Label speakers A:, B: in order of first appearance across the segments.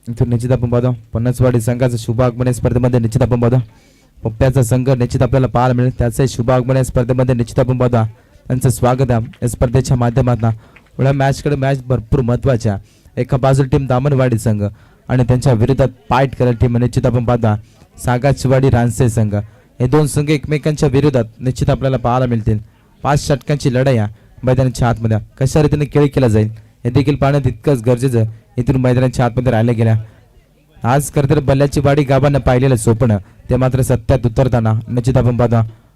A: इथून निश्चित आपण पाहतो पन्नासवाडी संघाचा शुभ आगमन या स्पर्धेमध्ये निश्चित आपण पाहतो पप्प्याचा संघ निश्चित आपल्याला पाहायला मिळेल. त्याचे शुभ आगमन या स्पर्धेमध्ये निश्चित आपण पाहतो त्यांचं स्वागत आहे या स्पर्धेच्या माध्यमातून. पुढे मॅचकडे मॅच भरपूर महत्त्वाच्या. एका बाजूला टीम दामनवाडी संघ आणि त्यांच्या विरोधात फाईट करत टीम निश्चित आपण पाहतो सागाचीवाडी रानसे संघ. हे दोन संघ एकमेकांच्या विरोधात निश्चित आपल्याला पाहायला मिळतील. 5 षटकांची लढाई या मैदानाच्या आतमध्ये कशा रीतीने खेळ केला जाईल हे देखील पाहणं तितकंच गरजेचं इथून मैदानाच्या आतमध्ये राहिल्या गेल्या. आज खरंतर बल्ल्याची वाडी गावांना पाहिलेलं स्वप्न ते मात्र सत्यात उतरताना निश्चित आपण पाहतो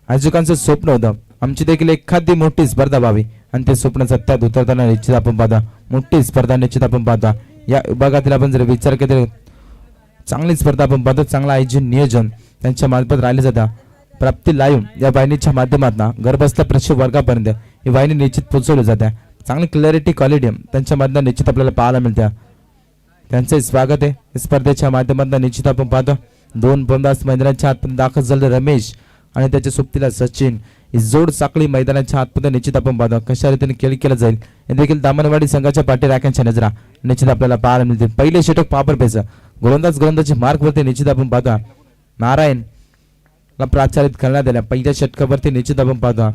A: आयोजकांचं स्वप्न होतं आमची देखील एखादी मोठी स्पर्धा व्हावी आणि ते स्वप्न सत्यात उतरताना निश्चित आपण पाहतो मोठी स्पर्धा निश्चित आपण पाहतो. या विभागातील आपण जर विचार केला चांगली स्पर्धा आपण पाहतो. चांगलं आयोजन नियोजन त्यांच्या मार्फत राहिले जातं. प्राप्ती लाईव्ह या वाहिनीच्या माध्यमातून घरबसल्या प्रेक्षक वर्गापर्यंत ही वाहिनी निश्चित पोहोचवली जाते. चांगली क्लॅरिटी क्वालिटी त्यांच्या माध्यमातून निश्चित आपल्याला पाहायला मिळते. त्यांचे स्वागत आहे स्पर्धेच्या माध्यमातून निश्चित आपण पाहतो. 2 फलंदाज मैदानाच्या आतमध्ये दाखल झाले रमेश आणि त्याच्या सोबतीला सचिन. ही जोड साखळी मैदानाच्या आतमध्ये निश्चित आपण पाहतो कशा रीतीने खेळ केला जाईल हे देखील दामनवाडी संघाच्या पाठीराख्यांच्या नजरा निश्चित आपल्याला पाहायला मिळतील. पहिले षटक पापर पेच गोलंदाजी मार्कवरती निश्चित आपण पाहतो नारायण ला प्राचारित करण्यात आल्या. पहिल्या षटकावरती निश्चित आपण पाहतो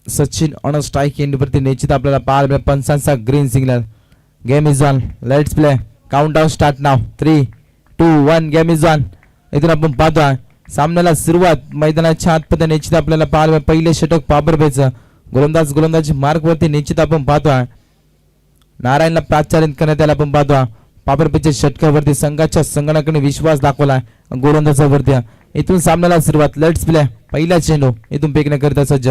A: सचिन ऑन स्ट्राइक एंडवरती निश्चित आपल्याला पाहायला मिळेल. पंचांचा green signal. Game is on. Let's play. Countdown start now. 3, 2, 1 game is on. इथून आपण पाहतो सामन्याला सुरुवात मैदानाच्या आतमध्ये निश्चित आपल्याला पाहायला मिळेल. पहिले षटक पापर पेच गोलंदाजी मार्कवरती निश्चित आपण पाहतो नारायणला प्राचारित करण्यात आला. आपण पाहतो पापरपेच्या षटकावरती संघाच्या संगणकाने विश्वास दाखवला गोलंदाजावरती. इथून सामन्याला सुरुवात. Let's play. पहिला चेंडू इथून फेकण्याकरिता सज्ज.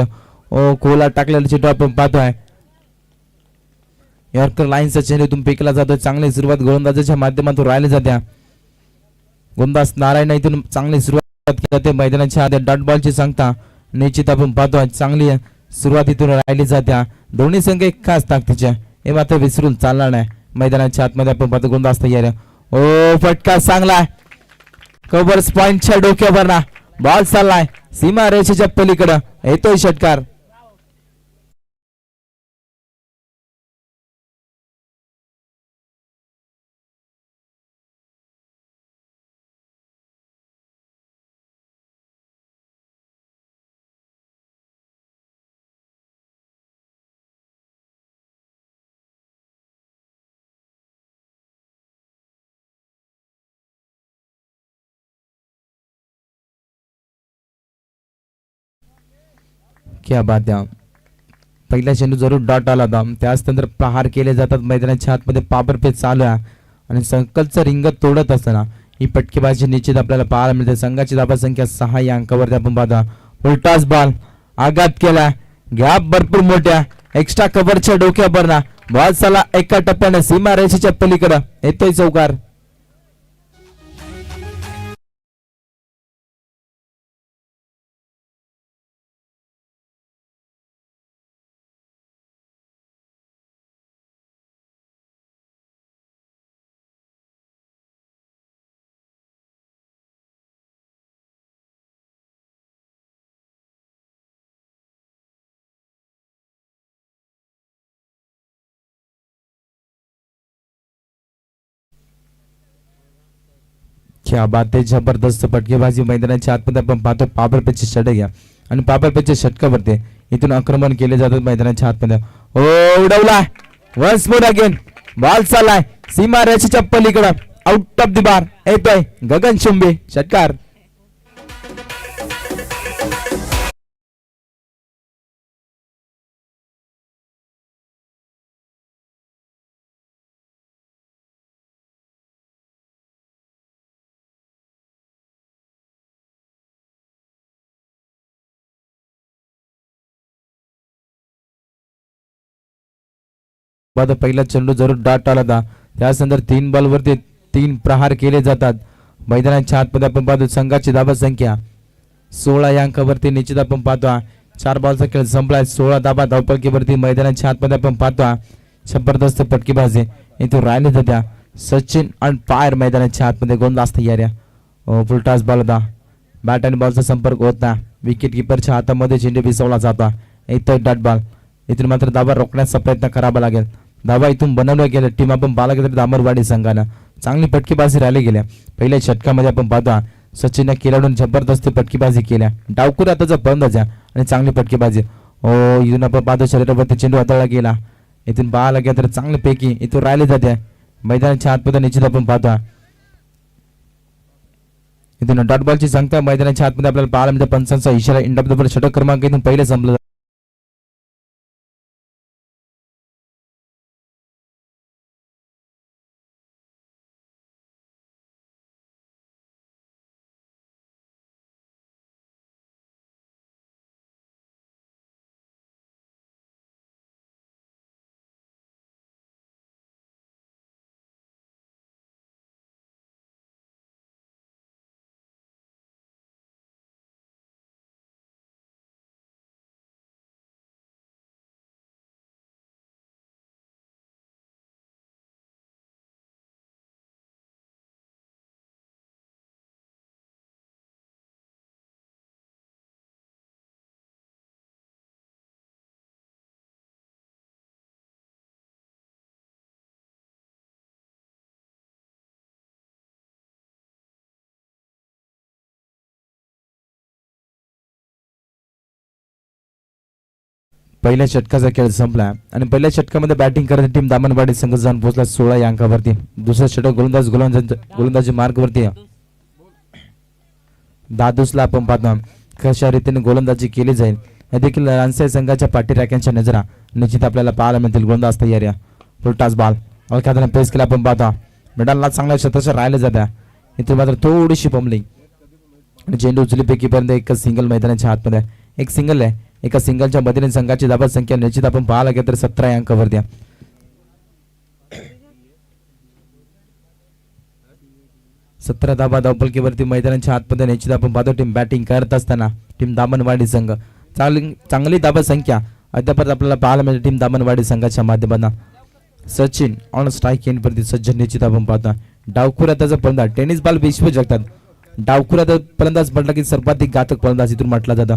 A: खोला टाकलेला चेंडू आपण पाहतोय यॉर्कर लाईनचा चेंडू इथून फेकला जातो. चांगली सुरुवात गोलंदाजाच्या माध्यमातून राहिली जाते. गोलंदाज नारायण इथून चांगली सुरुवात केली जाते मैदानाच्या आधी. डॉट बॉलची सांगता निश्चित आपण पाहतोय चांगली सुरुवात इथून राहिली जाते. दोन्ही संघ एक खास ताकदीचे हे मात्र विसरून चालणार नाही. मैदानाच्या आतमध्ये आपण पाहतो गोलंदाज तयार. फटका चांगला कव्हर्स पॉइंटच्या डोक्यावर ना बॉल चाललाय सीमा रेषेच्या पलीकडे येतोय षटकार. क्या बात आहे. पहिला चेंडू जरूर डॉट आला होता. त्याच नंतर प्रहार केले जातात मैदानाच्या आतमध्ये. पापर पेच चालू आहे आणि संकल्पचं रिंगत तोडत असताना ही पटकेबाजी निश्चित आपल्याला पाहायला मिळते. संघाची धावा संख्या 6 या अंकावरती आपण पाहतो. उलटाच बॉल आघात केला. गॅप भरपूर मोठ्या एक्स्ट्रा कव्हरच्या डोक्यावर ना बॉल चालला एका टप्प्याने सीमा रेषेच्या पलीकडे येतोय चौकार. क्या बात आहे. जबरदस्त फटकेबाजी मैदानाच्या आतमध्ये आपण पाहतो. पापरपेचे षटक घ्या आणि पापरपेच्या षटकावरती इथून आक्रमण केले जातात मैदानाच्या आतमध्ये. उडवला वन्स मोर अगेन. बॉल चाललाय सीमा रेषेच्या पलीकडे आउट ऑफ द बार येतोय गगन चुंबी षटकार. पहिला चेंडू जरूर डॉट आला होता. त्यानंतर 3 बॉलवरती 3 प्रहार केले जातात मैदानाच्या आतमध्ये आपण पाहतो. संघाची धावा संख्या 16 या अंकावरती निश्चित आपण पाहतो. 4 बॉलचा खेळ संपलाय. 16 धावा धावपळकीवरती मैदानाच्या आतमध्ये आपण पाहतो. जबरदस्त फटकेबाजी इथून राहिले जात्या. सचिन ऑन फायर मैदानाच्या आतमध्ये गोलंदाज तयार आहे. फुलटास बॉल होता. बॅट आणि बॉलचा संपर्क होत नाही. विकेट किपरच्या हातामध्ये चेंडू विसवला जातो. इथं डॉट बॉल इथून मात्र धाबा रोखण्याचा प्रयत्न करावा लागेल. धाबा इथून बनवल्या गेल्या टीम आपण पाहायला गेलं तर दामनवाडी संघानं चांगली फटकेबाजी राहिली गेल्या. पहिल्या षटकामध्ये आपण पाहतो सचिन खेळाडून जबरदस्ती फटकेबाजी केल्या. डावखुरा त्याचा फलंदाज आणि चांगली फटकेबाजी. इथून आपण पाहतो शरीरावरती चेंडू हाताळला गेला. इथून पाहायला गेला तर चांगली पैकी इथून राहिली जाते मैदानाच्या आतमध्ये. निश्चित आपण पाहतो इथून डॉट बॉलची संख्या मैदानाच्या आतमध्ये आपल्याला पाहायला मिळते. पंचांचा इशारा इंडा षटक क्रमांक इथून पहिले संपलं. पहिल्या षटकाचा खेळ संपला आणि पहिल्या षटकामध्ये बॅटिंग करत टीम दामनवाडी संघ जाऊन पोहोचला 16 या अंकावरती. दुसरा षटक गोलंदाजी मार्गवरती दादूसला आपण पाहतो कशा रीतीने गोलंदाजी केली जाईल हे देखील रानसाई संघाच्या पाठीराख्यांच्या नजरा निश्चित आपल्याला पाहायला मिळतील. गोलंदाज तयार या फुलटास बॉल अवकाशाने पेस केला आपण पाहतो मेडलला चांगल्या शतक राहिले जात्या. इथे मात्र थोडीशी पमली आणि चेंडू उचलीपैकी पर्यंत एक सिंगल मैदानाच्या हातमध्ये एक सिंगल आहे. एका सिंगलच्या मदतीने संघाची धाबा संख्या निश्चित आपण पाहायला गेलं तर 17 या अंकावर द्या. 17 धाबा धावपलकीवरती मैदानाच्या आतमध्ये निश्चित आपण पाहतो टीम बॅटिंग करत असताना टीम दामनवाडी संघ चांगली धाबा संख्या अद्याप आपल्याला पाहायला मिळते. टीम दामनवाडी संघाच्या माध्यमातून सचिन ऑन स्ट्राईक येण्यावरती सज्ज निश्चित आपण पाहतो. डावखुरा त्याचा फलंदाज टेनिस बॉल विश्व जगतात. डावखुरा फलंदाज म्हटलं की सर्वाधिक घातक फलंदाज इथून म्हटलं जातं.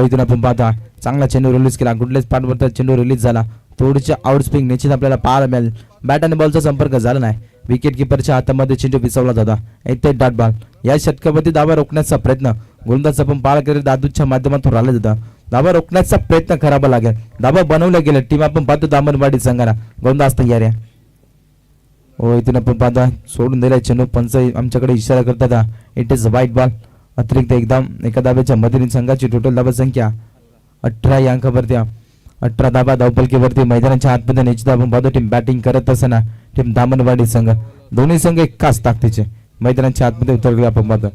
A: इथून आपण पाहता चांगला चेंडू रिलीज केला. गुडलेस पाठवरचा चेंडू रिलीज झाला. थोडीशी आउट स्पिन निश्चित आपल्याला पाहायला मिळेल. बॅट आणि बॉलचा संपर्क झाला नाही. विकेट किपरच्या हातामध्ये चेंडू विसवला जाता. इथे डॉट बॉल या षटकामध्ये धावा रोखण्याचा प्रयत्न गोलंदाज आपण पाहायला गेले दादूच्या माध्यमातून राहिला जातं. धावा रोखण्याचा प्रयत्न करावा लागेल. धावा बनवल्या गेल्या टीम आपण पाहतो दामनवाडी संघाला. गोलंदाज तयार आहे. इथून आपण पाहता सोडून दिला चेंडू. पंच आमच्याकडे इशारा करतात इट इज व्हाईट बॉल. अतिरिक्त एकदम एका धाब्याच्या मदतीने संघाची टोटल धाबा संख्या 18 या अंकावरती 18 धाबा धावपलकीवरती मैदानाच्या आतमध्ये निश्चित आपण पाहतो टीम बॅटिंग करत असताना टीम दामनवाडी संघ दोन्ही संघ एकाच ताकदीचे मैदानाच्या आतमध्ये उतरले आपण पाहतो.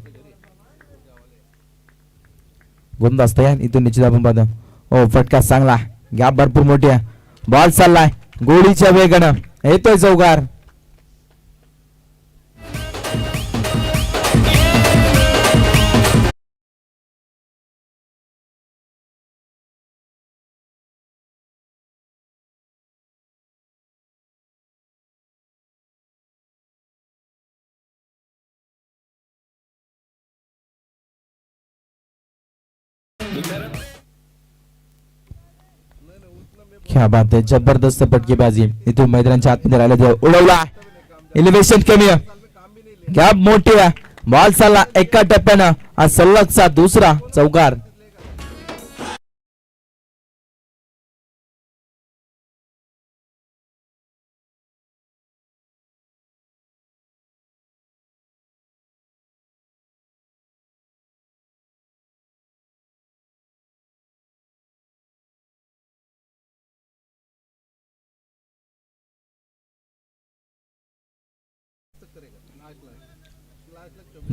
A: गोलंदाज तयार. इथून निश्चित आपण पाहतो फटका चांगला गॅप भरपूर मोठी आहे. बॉल चाललाय गोळीच्या वेगानं येतोय चौकार. क्या बात आहे. जबरदस्त फटकेबाजी इथून मैदानाच्या आतमध्ये राहिला उडवला. एलिव्हेशन कमी आहे गॅप मोठी आहे. बॉल चालला एका टप्प्यानं हा सलगचा दुसरा चौकार.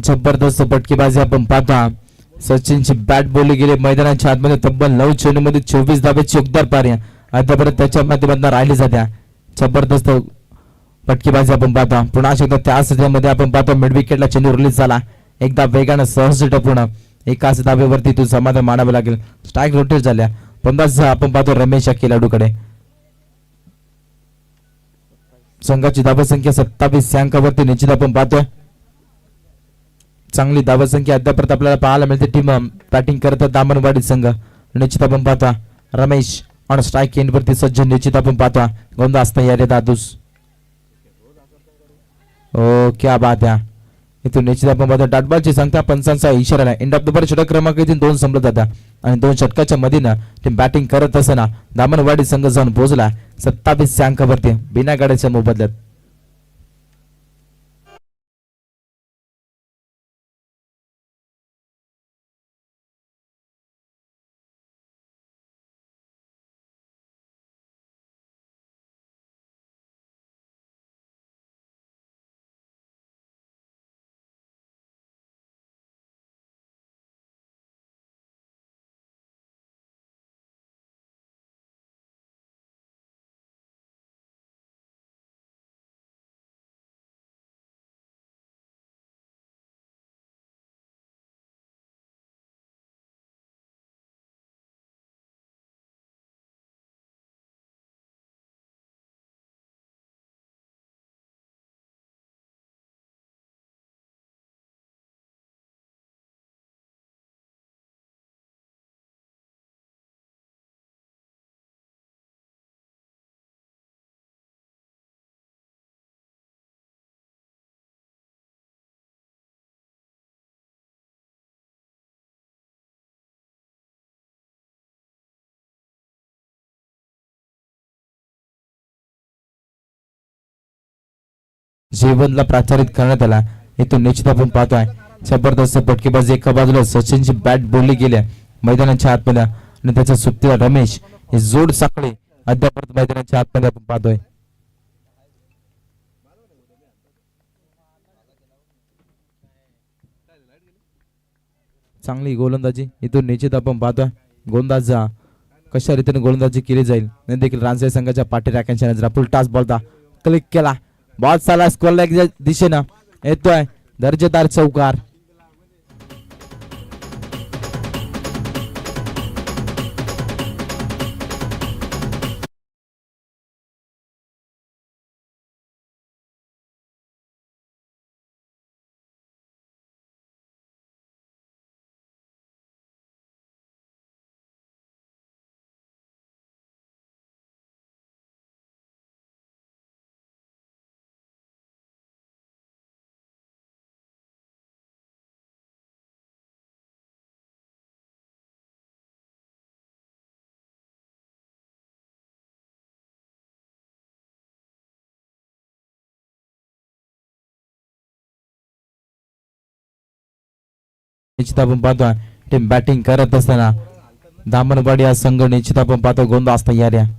A: जबरदस्त फटकेबाजी आपण पाहता. सचिनची बॅट बोलली गेली मैदानाच्या आतमध्ये. तब्बल 9 चेंडूमध्ये 24 धाब्याची योगदार पार्या आतापर्यंत त्याच्या माध्यमातून राहिली जात्या. जबरदस्त फटकेबाजी आपण पाहता. पुन्हा एकदा त्याच मध्ये आपण पाहतो मिड विकेटला चेंडू रिलीज झाला. एकदा वेगानं सहज टपून एकाच धाब्यावरती तू समाधान मानावे लागेल. स्ट्राईक रोटेट झाल्या. 50 आपण पाहतो रमेश या खेळाडूकडे. संघाची धाबा संख्या 27 अंकावरती निश्चित आपण पाहतोय. चांगली धावा संख्या अद्यापर्यंत आपल्याला पाहायला मिळते. टीम बॅटिंग करत दामनवाडी संघ निश्चित आपण पाहता. रमेश आणि स्ट्राईक एंडवरती सज्ज निश्चित आपण पाहतो गोलंदाज तयार आहे दादूस. ओ क्या बात आहे. इथून निश्चित आपण पाहतो डॉटबॉलची संख्या 55 इशारा एंड ऑफ द बॉल षटक क्रमांक इथून 2 संपत जातात आणि 2 षटकाच्या मधीनं टीम बॅटिंग करत असताना दामनवाडी संघ जाऊन पोहोचला 27 अंकावरती बिना गाड्याच्या मोबदल्यात. जीवनला प्राचारित करण्यात आला. इथून निश्चित आपण पाहतोय जबरदस्त फटकेबाजी एका बाजूला सचिनची बॅट बोलली गेल्या मैदानाच्या आतमध्ये आणि त्याच्या सुट्टीला रमेश हे जोड साखळे अद्याप मैदानाच्या आतमध्ये आपण पाहतोय. चांगली गोलंदाजी इथून निश्चित आपण पाहतोय गोलंदाज कशा रीतीने गोलंदाजी केली जाईल नाही देखील रानसाई संघाच्या पाठी राख्यांच्या नजरा फुल टास बॉलता क्लिक केला. बॉल चाला स्कोर लेगच्या दिशेनं येतोय दर्जेदार चौकार. निश्चित आपण पाहतो टीम बॅटिंग करत असताना दामनवाडी हा संघ निश्चित आपण पाहतो गोंदाज तयार आहे.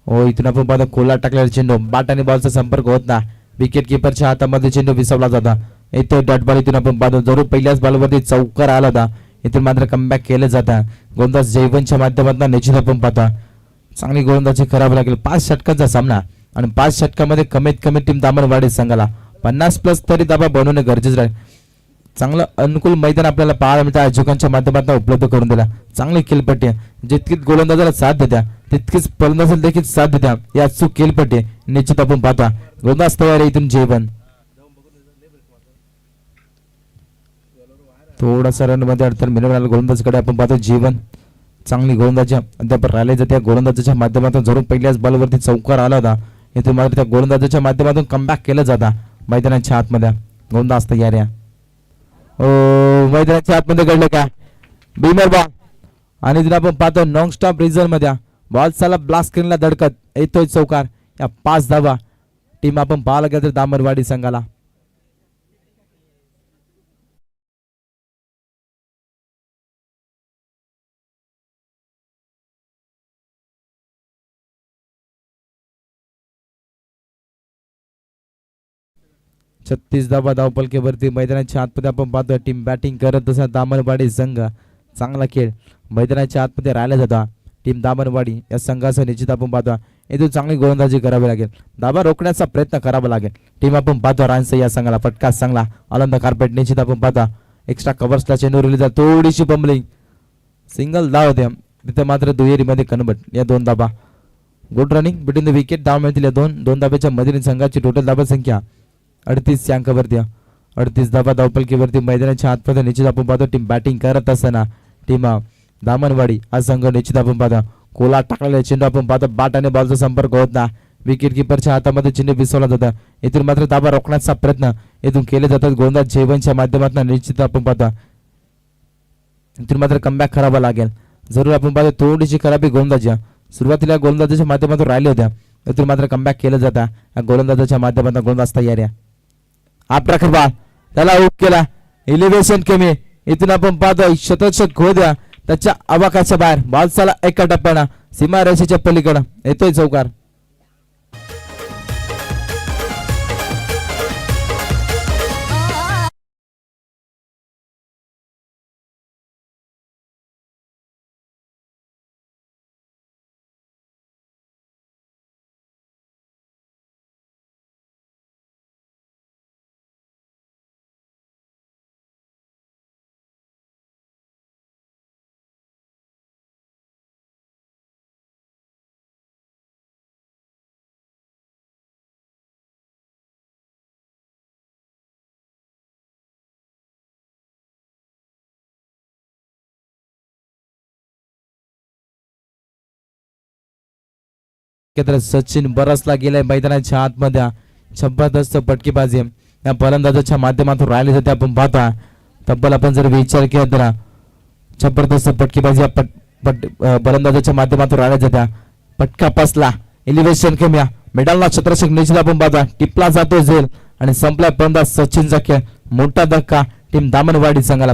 A: हो इथून आपण पाहतो कोला टाकलेला चेंडू बॅट आणि बॉलचा संपर्क होत ना विकेट किपरच्या हातामध्ये चेंडू विसवला जाता. इथे डॉट बॉल इथून आपण पाहतो जरूर पहिल्याच बॉलवरती चौकार आला होता. इथून मात्र कमबॅक केलं जातं गोंदाज जयवंतच्या माध्यमातून निश्चित आपण पाहतो चांगली गोलंदाजी करावी लागेल. 5 षटकांचा सामना आणि 5 षटकामध्ये कमीत कमी टीम दामनवाडी संघाला 50+ तरी दाबा बनवणे गरजेचं आहे. चांगलं अनुकूल मैदान आपल्याला पाहायला मिळतं आयोजकांच्या माध्यमातून उपलब्ध करून दिला. चांगली खेळपट्टी जितकीच गोलंदाजाला साथ देत्या तितकीच फलंदाजाला देखील साथ देत्या या चूक खेळपट्टी निश्चित आपण पाहतो गोलंदाज तयार आहे. इथून जयवंत थोडासा रन मध्ये अडचण मिळवण्याला गोलंदाजकडे आपण पाहतो. जीवन चांगली गोलंदाजी अद्याप राहिले जाते गोलंदाजाच्या माध्यमातून जरूर पहिल्याच बॉलवरती चौकार आला होता. इथे मात्र त्या गोलंदाजाच्या माध्यमातून कमबॅक केलं जाता मैदानाच्या आतमध्ये गोलंदाज तयार आहे. मैदानाच्या आतमध्ये घडलं का बीमर बॉल आणि तिला आपण पाहतो नॉन स्टॉप रिझल्ट मध्ये बॉल चाला ब्लास्ट स्क्रीनला धडकत येतोय चौकार. या 5 धावा टीम आपण पाहायला गेलं तर दामनवाडी संघाला. छत्तीस धावा धावपलकेवरती मैदानाच्या आतमध्ये आपण पाहतोय टीम बॅटिंग करत असताना दामनवाडी संघ चांगला खेळ मैदानाच्या आतमध्ये राहिला जाता. टीम दामनवाडी या संघाचा निश्चित आपण पाहतो इथून चांगली गोलंदाजी करावी लागेल धाबा रोखण्याचा प्रयत्न करावा लागेल. टीम आपण पाहतो रानसई या संघाला फटका चांगला आनंद कार्पेट निश्चित आपण पाहता एक्स्ट्रा कव्हर्सला चेंडू रिलीज थोडीशी बंबलिंग सिंगल धाव होते तिथे मात्र दुहेरीमध्ये कन्वर्ट या 2 धाबा good running between the wicket धाव मिळतील या 2 धाब्याच्या मधील संघाची टोटल धाबा संख्या 38 अंकावरती 38 धाबा धावपलकीवरती मैदानाच्या आतमध्ये निश्चित आपण पाहतो टीम बॅटिंग करत असताना टीम दामनवाडी हा संघ निश्चित आपण पाहतो कोला टाकलेला चेंडू आपण पाहतो बाट आणि बॉलचा संपर्क होत ना विकेट किपरच्या हातामध्ये चेंडू बिसवला जातं इथून मात्र धाबा रोखण्याचा प्रयत्न इथून केले जातात गोलंदाज जयवंतच्या माध्यमातून निश्चित आपण पाहतो इथून मात्र कमबॅक करावा लागेल जरूर आपण पाहतो थोडीशी खराबी गोलंदाजी सुरुवातीला गोलंदाजाच्या माध्यमातून राहिल्या होत्या इथून मात्र कमबॅक केलं जातं गोलंदाजाच्या माध्यमातून गोलंदाज तयार आहे आपला खरबा त्याला आउट केला एलिव्हेशन कमी इथून आपण पाहतो शतक होऊ द्या त्याच्या आवाकाच्या बाहेर बॉल चाला एका टप्प्यानं सीमा रेषेच्या पलीकडे येतोय चौकार सचिन बरसला गेलाय मैदानाच्या आतमध्ये जबरदस्त फटकेबाजी या फलंदाजाच्या माध्यमातून राहिले जाते आपण पाहता तब्बल आपण जर विचार केला तर जबरदस्त फटकेबाजी फलंदाजाच्या माध्यमातून राहिल्या जात्या पटका पसला एलिव्हेशन कमी मेडलला छत्रशक निश्चित आपण पाहता टिपला जातो झेल आणि संपला फलंदाज सचिनचा खेळ मोठा धक्का टीम दामनवाडी संघाला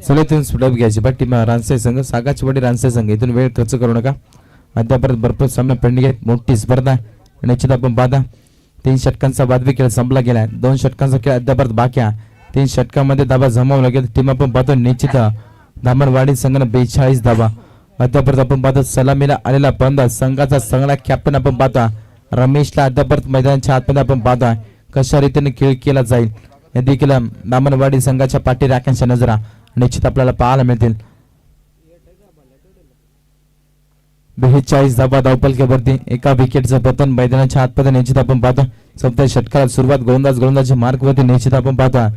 A: चला स्फोटप घ्यायची बट टीम रानसे संघ सागाची वाडी रानसे संघ इथून वेळ खर्च करू नका अद्याप भरपूर सामने पेंडिंग आहेत मोठी स्पर्धा निश्चित आपण पाहता 3 षटकांचा वादवी खेळ संपला गेला 2 षटकांचा खेळ अद्याप बाकी आहे 3 षटकांमध्ये धाबा जमावला गेला टीम आपण पाहतो निश्चित धामणवाडी संघाने 42 धाबा अद्याप आपण पाहतो सलामीला आलेला फलंदाज संघाचा सगळा कॅप्टन आपण पाहता रमेशला अद्याप मैदानाच्या आतमध्ये आपण पाहता कशा रीतीने खेळ केला जाईल हे देखील दामनवाडी संघाच्या पाठी राख्यांच्या नजरा निश्चित आपल्याला पाहायला मिळतील 42 धाबा धावपलकेवरती एका विकेटचं पतन मैदानाच्या आतमध्ये निश्चित आपण पाहतो 4थ्या षटकात सुरुवात गोलंदाजी मार्कवरती निश्चित आपण पाहतो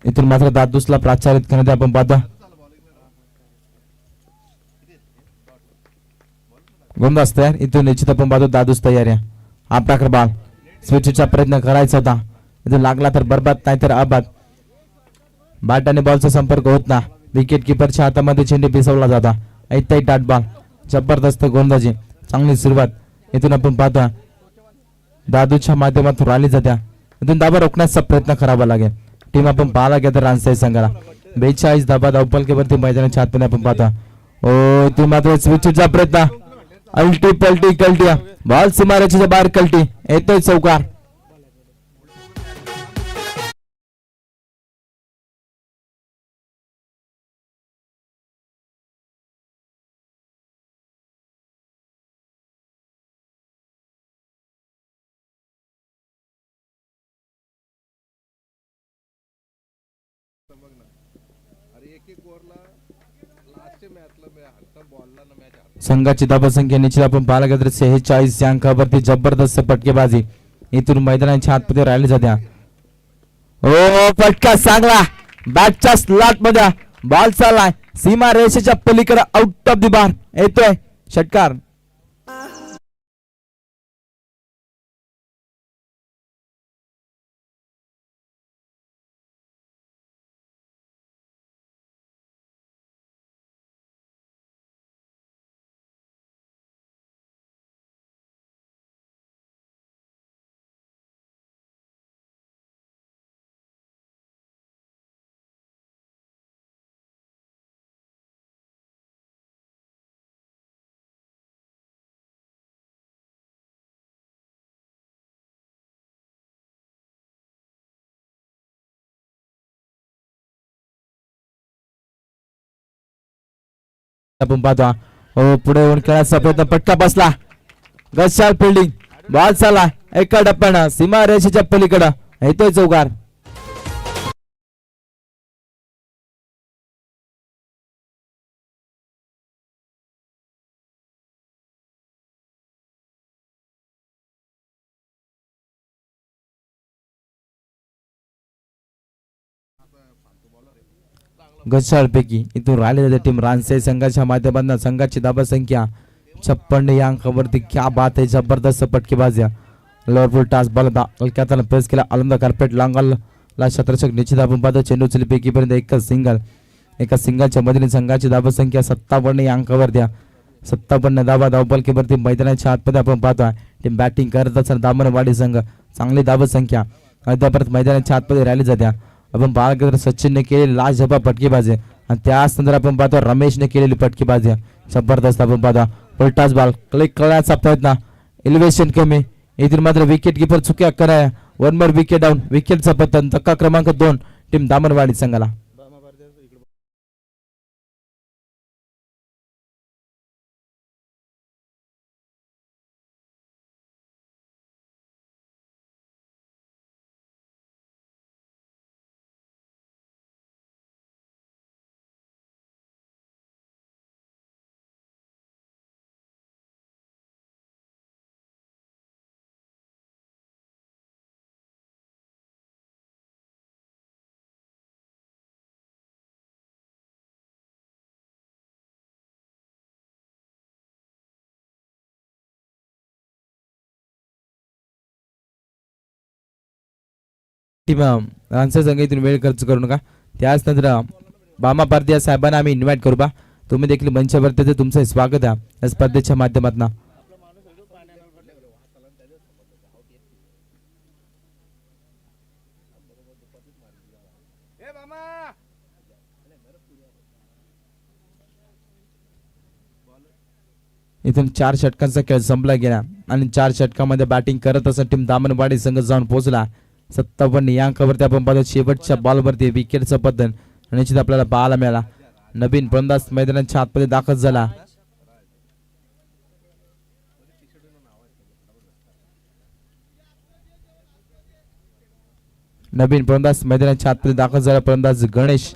A: इथून मात्र दादूसला प्राचारित करण्यात आपण पाहतो गोलंदाज तयार इथून निश्चित आपण पाहतो दादूस तयार आहे आपला क्रबाल स्विचचा प्रयत्न करायचा होता इथून लागला तर बरबाद नाही तर आबाद बॅट आणि बॉलचा संपर्क होत ना विकेट किपरच्या हातामध्ये चेंडू पिसवला जाता ऐताई डॉट बॉल जबरदस्त गोलंदाजी चांगली सुरुवात इथून आपण पाहतो दादूच्या माध्यमातून राहिली जात्या इथून धाबा रोखण्याचा प्रयत्न करावा लागेल टीम आपण पाहायला गेला रानसाई संघाला 42 धाबा धावपलकेवरती मैदानाच्या आतमध्ये आपण पाहतो ओ इथून मात्र स्विचचा प्रयत्न अल्टी पलटी कलटी बॉल सीमारेषेच्या बाहेर कलटी येतोय चौकार संघाची धाबा संख्या निश्चित आपण पाहायला गेलं तर 46 या अंकावरती जबरदस्त फटकेबाजी इथून मैदानाच्या आतमध्ये राहिली जात्या ओ फटका चांगला बॅटच्या स्लॉट मध्ये बॉल चाललाय सीमा रेषेच्या पलीकडे आउट ऑफ द बार येतोय षटकार आपण पाहतो हो पुढे येऊन खेळायचा प्रयत्न पटका बसला गशाल फिल्डिंग बॉल चालला एका टप्प्यानं सीमा रेषेच्या पलीकडे येतोय चौकार गशाळपैकी इथून राहिलेल्या टीम रानसे संघाच्या माध्यमातून संघाची धाबा संख्या 56 या अंकावरती क्या बात आहे जबरदस्त फटकेबाजी लोअरफुल टास बॉल हलक्यात प्रेस केला आलंद कार्पेट लांगलला शतरक्षक निश्चित आपण पाहतो चेंडू चलीपैकी पर्यंत एका सिंगलच्या मधील संघाची धाबा संख्या 57 या अंकावरती 57 धाबा धावपलकेवरती मैदानाच्या आतमध्ये आपण पाहतोय टीम बॅटिंग करत असताना दामनवाडी संघ चांगली धाबा संख्या अद्याप मैदानाच्या आतमध्ये राहिली जात्या आपण पाहिलं सचिनने केलेली लाजवाब फटकेबाजी आणि त्याच नंतर आपण पाहतो रमेशने केलेली फटकेबाजी जबरदस्त आपण पाहतो पलटास बॉल क्लिक करण्याचा प्रयत्न एलिव्हेशन कमी इथून मात्र विकेट किपर चुक्या कराय 1 मोर विकेट डाऊन विकेटचा पतन धक्का क्रमांक 2 टीम दामनवाडी संघाला टीम आन्सर संघातून वेळ खर्च करू नका त्याच नंतर बामा पारदिया साहेबांना आम्ही इन्व्हाइट करू बा तुम्ही देखील मंचावरती तुमचं स्वागत आहे या स्पर्धेच्या माध्यमातून इथून 4 षटकांचा खेळ संपला गेला आणि 4 षटकामध्ये बॅटिंग करत असताना टीम दामनवाडी संघ जाऊन पोहोचला 57 या अंकावरती आपण पाहतो शेवटच्या बॉलवरती विकेटचं पतन निश्चित आपल्याला पाहायला मिळाला नवीन फलंदाज मैदानाच्या आतमध्ये दाखल झाला नवीन फलंदाज मैदानाच्या आतमध्ये दाखल झाला फलंदाज गणेश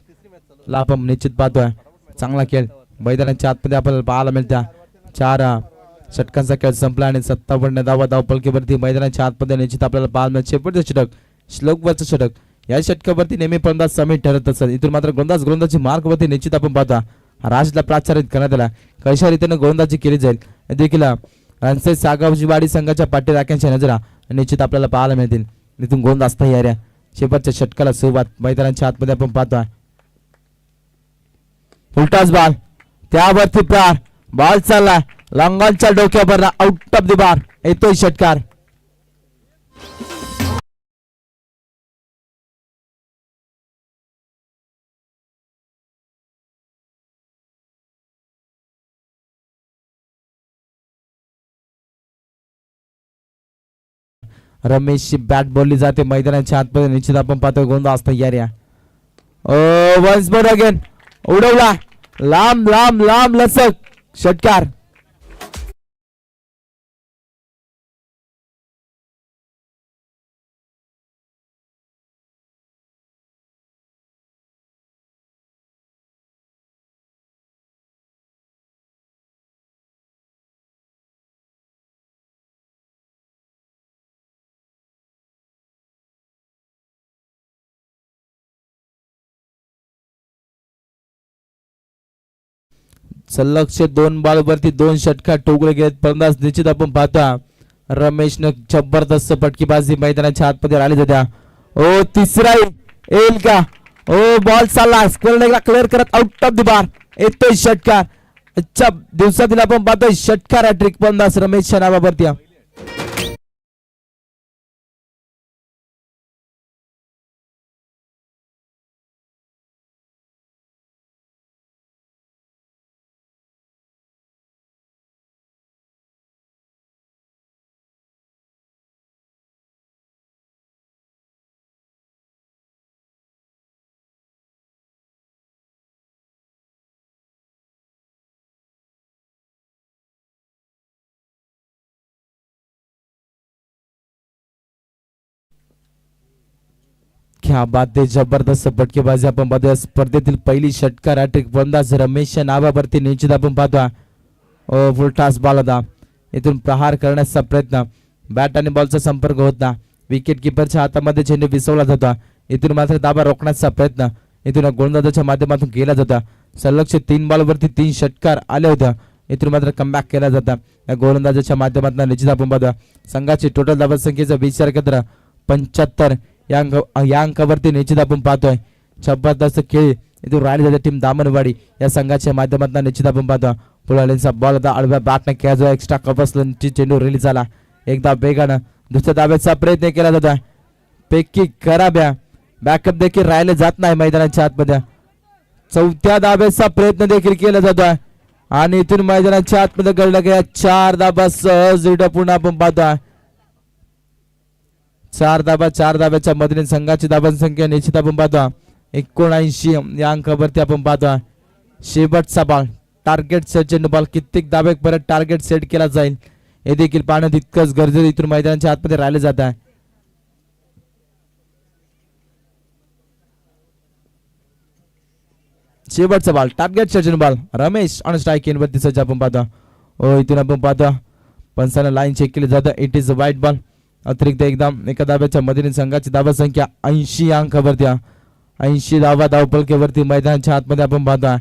A: ला आपण निश्चित पाहतोय चांगला खेळ मैदानाच्या आतमध्ये आपल्याला पाहायला मिळत्या 4 षटकांचा खेळ संपला आणि 57 धावा धावपलकेवरती मैदानाच्या आतमध्ये निश्चित आपल्याला पाहायला मिळत शेवटचं षटक श्लोकवरचं षटक या षटकावरती नेहमी फलंदाज समीर ठरत असत इथून मात्र गोलंदाजी मार्गवरती निश्चित आपण पाहता राजला प्राचारित करण्यात आला कशा रीतीने गोलंदाजी केली जाईल देखील रणसे सागावजीवाडी संघाच्या पाठी राख्यांच्या नजरा निश्चित आपल्याला पाहायला मिळतील इथून गोलंदाज तयार आहे शेवटच्या षटकाला सुरुवात मैदानाच्या आतमध्ये आपण पाहतोय फुलटास बॉल त्यावरती प्रहार. बॉल चालला लॉंगॉनच्या डोक्यावर आउट ऑफ द बार. येतोय षटकार. रमेशची बॅट बोलली जाते मैदानाच्या आतमध्ये. निश्चित आपण पाहतोय गोंधळ तयार या. Once more again. उडवला लांब लांब लांब लचक. षटकार. सलगचे 2 बॉल वरती 2 षटकार ठोकले गेलेत. फलंदाज निश्चित आपण पाहता रमेशनं जबरदस्त फटकेबाजी मैदानाच्या आतमध्ये राहिली होत्या. ओ तिसरा येईल का. ओ बॉल चालला क्लिअर करत आउट ऑफ द बार. येतोय षटकार. अच्छा दिवसातील आपण पाहतोय षटकार हॅट्रिक फलंदाज रमेशच्या नावावरती. क्या बात आहे. जबरदस्त फटकेबाजी आपण पाहतोय. स्पर्धेतील पहिली षटकार हॅट्रिक फलंदाज रमेशच्या नावावरती निश्चित आपण पाहतोय. फुल टास बॉल होता. इथून प्रहार करण्याचा प्रयत्न. बॅट आणि बॉलचा संपर्क होता. विकेट किपरच्या हातामध्ये चेंडू विसवला जातो. इथून मात्र दाबा रोखण्याचा प्रयत्न इथून गोलंदाजाच्या माध्यमातून केला जातो. सलगचे 3 बॉलवरती 3 षटकार आले होते. इथून मात्र कमबॅक केला जाता या गोलंदाजाच्या माध्यमातून. निश्चित आपण पाहतोय संघाची टोटल धावा संख्येचा विचार केला 75 या अंकावरती निश्चित आपण पाहतोय. जबरदस्त खेळ इथून राहिली जाते टीम दामनवाडी या संघाच्या माध्यमातून. निश्चित आपण पाहतो पुढाऱ्यांचा बॉल होता आडव्या बॅटने खेळा जो एक्स्ट्रा कपसलनची चेंडू रिलीज झाला. एकदा वेगानं दुसऱ्या दाब्याचा प्रयत्न केला जातो. पैकी खराब्या बॅकअप देखील राहिले जात नाही मैदानाच्या आतमध्ये. चौथ्या दाब्याचा प्रयत्न देखील केला जातोय आणि इथून मैदानाच्या आतमध्ये घडला गेला 4 धाबा सहज पुन्हा आपण पाहतोय. 4 धाब्याच्या मधील संघाची धाबांची संख्या निश्चित आपण पाहतो 79 या अंकावरती आपण पाहतो. शेवटचा बॉल टार्गेट सेट बॉल कित्येक धाबे परत टार्गेट सेट केला जाईल हे देखील पाहणं तितकंच गरजेचं इथून मैदानाच्या आतमध्ये राहिले जात आहे. शेवटचा ball target set ball Ramesh on strike in वरती सज्ज आपण पाहतो. इथून आपण पाहतो पंचांना लाईन चेक केली जातं. It is white ball. अतिरिक्त एकदम एका धाब्याच्या मधील संघाची धाबा संख्या 80 अंकावरती. 80 धावा धावपलकेवरती मैदानाच्या आतमध्ये आपण पाहतो.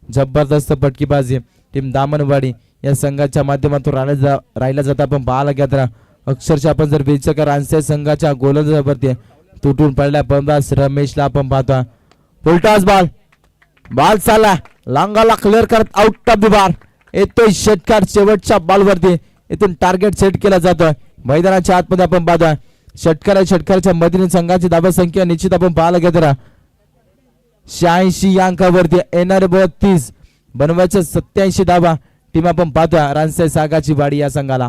A: जबरदस्त फटकेबाजी टीम दामनवाडी या संघाच्या माध्यमातून राहिला जाता आपण पाहायला गेला तर अक्षरशः आपण जर विचार रानसे संघाच्या गोलंदाजावरती तुटून पडल्या फलंदाज रमेशला आपण पाहतो. फुलटॉस बॉल चालला लांगाला क्लिअर करत आउट ऑफ द बार. येतोय षटकार. शेवटच्या बॉलवरती इथून टार्गेट सेट केला जातोय मैदानाच्या आतमध्ये आपण पाहतोय. षटकाराच्या मधील संघाची धाबा संख्या निश्चित आपण पाहायला गेलो 86 अंकावरती. येणारे 32 बनवायच्या 87 धाबा टीम आपण पाहतोय रानसे सागाची वाडी या संघाला.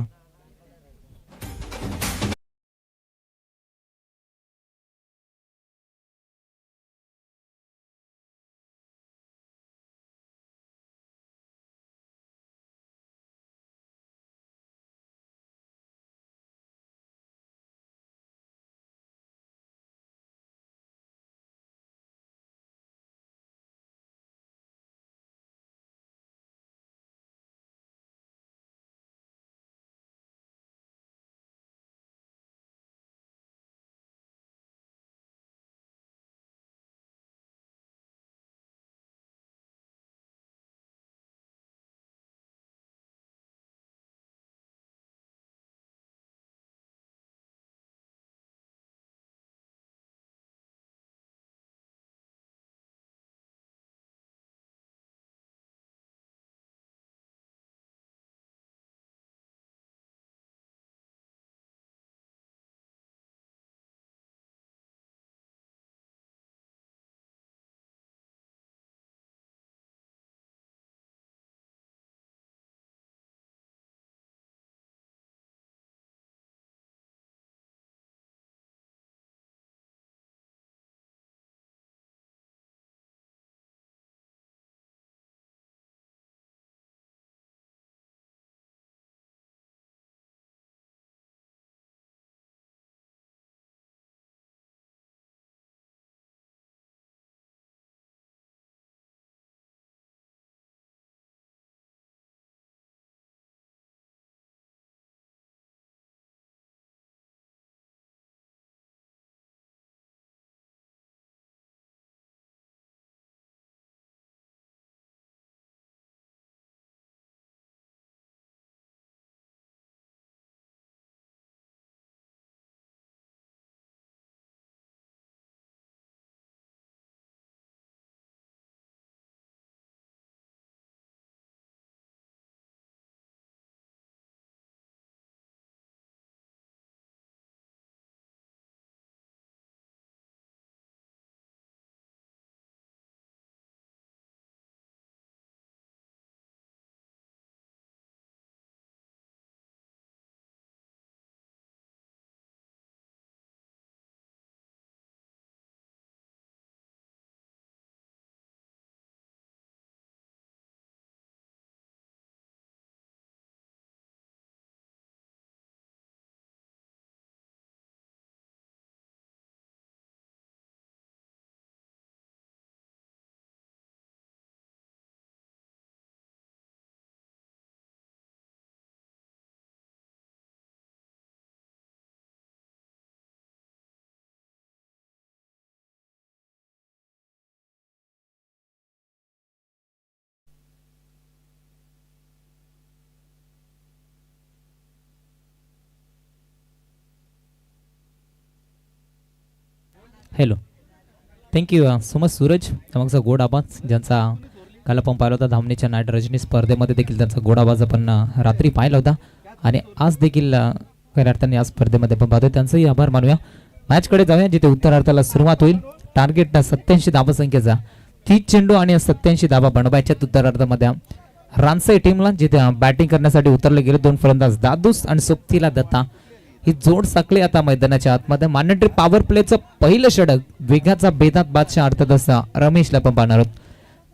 B: Hello. Thank you so much Suraj. मागचा गोड आवाज ज्यांचा काल आपण पाहिला होता धामणीच्या नाईट रजनी स्पर्धेमध्ये देखील त्यांचा गोड आवाज आपण रात्री पाहिला होता आणि आज देखील खऱ्या अर्थाने या स्पर्धेमध्ये आपण पाहतोय. त्यांचाही आभार मानूया. मॅचकडे जाऊया जिथे उत्तरार्धाला सुरुवात होईल. टार्गेट 87 धावा संख्येचा 30 चेंडू आणि 87 धावा बनवायच्या उत्तरार्धामध्ये रानसाई टीमला जिथे बॅटिंग करण्यासाठी उतरले गेले दोन फलंदाज दादूस आणि सोबतीला दत्ता ही जोड साकली आता मैदानाच्या आतमध्ये. मॅन्डेटरी पॉवर प्लेचं पहिलं षटक वेगाचा बेदात बादशाह अर्थात असा रमेशला पण पाहणार आहोत.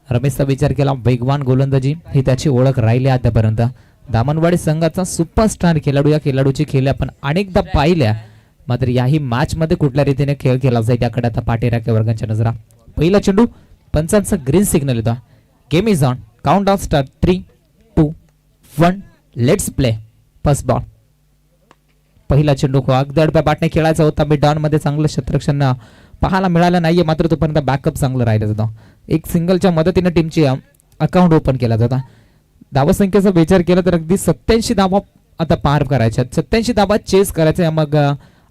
B: रमेशचा विचार केला वेगवान गोलंदाजी ही त्याची ओळख राहिली आतापर्यंत. दामनवाडी संघाचा सुपरस्टार खेळाडू या खेळाडूची खेळ आपण अनेकदा पाहिल्या मात्र याही मॅच मध्ये कुठल्या रीतीने खेळ केला जाईल याकडे आता पाठीराख्या वर्गांच्या नजरा. पहिला चेंडू पंचांचा ग्रीन सिग्नल येतो. Game is on. Count down start 3 2 1 let's play. First ball. पहिला चेंडू अगदी अडप्या बाटने खेळायचा होता. मिड ऑन मध्ये चांगलं क्षेत्ररक्षण पाहायला मिळालं नाहीये मात्र तोपर्यंत बॅकअप चांगलं राहिलं होतं. एक सिंगलच्या मदतीने टीमची अकाउंट ओपन केला जाता. धावसंख्येचा विचार केला तर अगदी 87 धावा आता पार करायच्या. 87 धावा चेस करायच्या. मग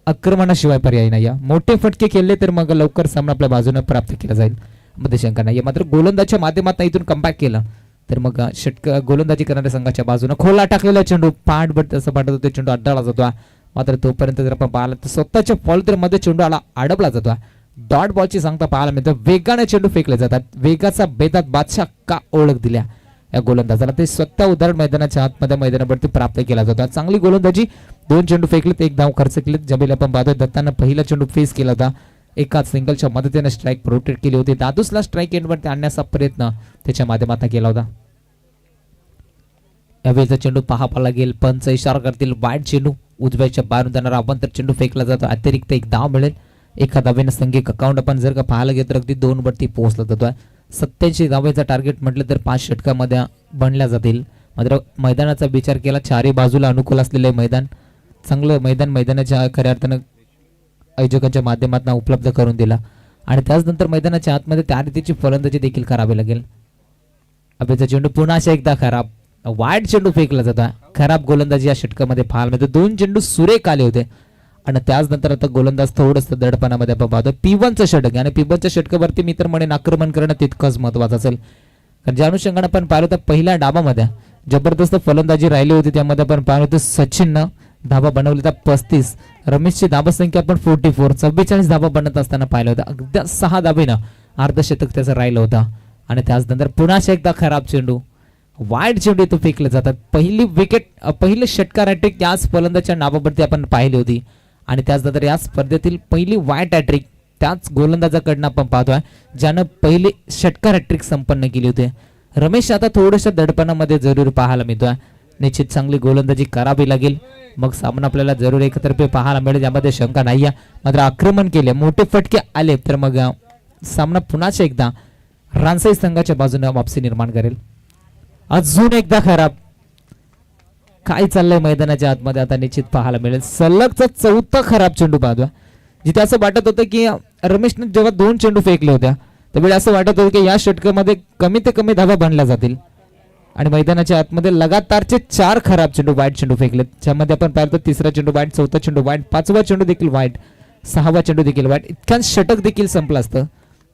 B: आक्रमणाशिवाय पर्याय नाही. मोठे फटके खेळले तर मग लवकर सामना आपल्या बाजूने प्राप्त केला जाईल मध्ये शंका नाही. मात्र गोलंदाजच्या माध्यमातून इथून कमबॅक केलं तर मग षटक गोलंदाजी करणाऱ्या संघाच्या बाजूने खोला टाकलेला चेंडू पाठबट असं पाठवत होते. चेंडू अड्डाळा जातो मात्र तोपर्यंत जर आपण पाहिलं तर स्वतःच्या फॉलमध्ये चेंडू आला अडबला जातो. डॉट बॉलची सांगता पाहायला मिळतं. वेगाने चेंडू फेकले जातात. वेगाचा बेदात बादशाह का ओळख दिल्या या गोलंदाजाला ते स्वतः उदाहरण मैदानाच्या आतमध्ये मैदानावरती प्राप्त केला जातो. चांगली गोलंदाजी. 2 चेंडू फेकलेत. 1 धाव खर्च केलेत. जमील आपण पाहतोय दत्तानं पहिला चेंडू फेस केला होता. एकाच सिंगलच्या मदतीने स्ट्राईक प्रोटेक्ट केली होती. दादूसला स्ट्राईक एंडवरती आणण्याचा प्रयत्न त्याच्या माध्यमातून केला होता. यावेळीचा चेंडू पाहावा लागेल. पंच इशारा करतील वाईट चेंडू उजव्याच्या बाहेरून जाणारा अवंतर चेंडू फेकला जातो. अतिरिक्त 1 धाव मिळेल. एका धावेनं संघिक अकाउंट आपण जर का पाहायला गेलं तर अगदी 2 वरती पोहोचला जातोय. 87 धावेचा टार्गेट म्हटलं तर 5 षटकामध्ये बनल्या जातील. मात्र मैदानाचा विचार केला चारही बाजूला अनुकूल असलेले मैदान चांगलं मैदानाच्या खऱ्या अर्थानं आयोजकांच्या माध्यमातून उपलब्ध करून दिला आणि त्याचनंतर मैदानाच्या आतमध्ये त्या रीतीची फलंदाजी देखील करावी लागेल. अभेचा चेंडू पुन्हा एकदा खराब. वाईट चेंडू फेकला जाता. खराब गोलंदाजी या षटकामध्ये पाहायला मिळते. 2 चेंडू सुरेख आले होते आणि त्याचनंतर आता गोलंदाज थोडंसं दडपणामध्ये आपण पाहतो. P1चं षटक आणि P1च्या षटकावरती मी तर म्हणेन आक्रमण करणं तितकंच महत्वाचं असेल. कारण ज्या अनुषंगाने आपण पाहिलं तर पहिल्या डाबामध्ये जबरदस्त फलंदाजी राहिली होती. त्यामध्ये आपण पाहिलं होतं सचिननं धाबा बनवली तर 35. रमेशची धाबा संख्या आपण 44. 44 धाबा बनत असताना पाहिलं होतं. अगदी 6 धाबेनं अर्धशतक त्याचं राहिलं होतं आणि त्याचनंतर पुन्हा एकदा खराब चेंडू वाईट चेंडू तो फेकले जातात. पहिली विकेट पहिले षटकार हॅट्रिक याच फलंदाजच्या नावावरती आपण पाहिली होती आणि त्याचनंतर या स्पर्धेतील पहिली वाईट हॅट्रिक त्याच गोलंदाजाकडनं आपण पाहतोय ज्यानं पहिली षटकार हॅट्रिक संपन्न केली होती. रमेश आता थोडंसं दडपणामध्ये जरूर पाहायला मिळतोय. निश्चित चांगली गोलंदाजी करावी लागेल मग सामना आपल्याला जरूर एकतर्फे पाहायला मिळेल यामध्ये शंका नाहीये. मात्र आक्रमण केले मोठे फटके आले तर मग सामना पुन्हा एकदा रानसाई संघाच्या बाजूने वापसी निर्माण करेल. अजून एकदा खराब. काय चाललंय मैदानाच्या आतमध्ये आता निश्चित पाहायला मिळेल. सलगचा 4था खराब चेंडू पाहतोय जिथे असं वाटत होतं की रमेशने जेव्हा 2 चेंडू फेकले होत्या त्यावेळी असं वाटत होतं की या षटकामध्ये कमी ते कमी धावा बनल्या जातील आणि मैदानाच्या आतमध्ये लगातारचे 4 खराब चेंडू वाईट चेंडू फेकलेत. ज्यामध्ये आपण पाहतो 3रा चेंडू वाईट, 4था चेंडू वाईट, 5वा चेंडू देखील वाईट, 6वा चेंडू देखील वाईट. इतक्या षटक देखील संपलं असतं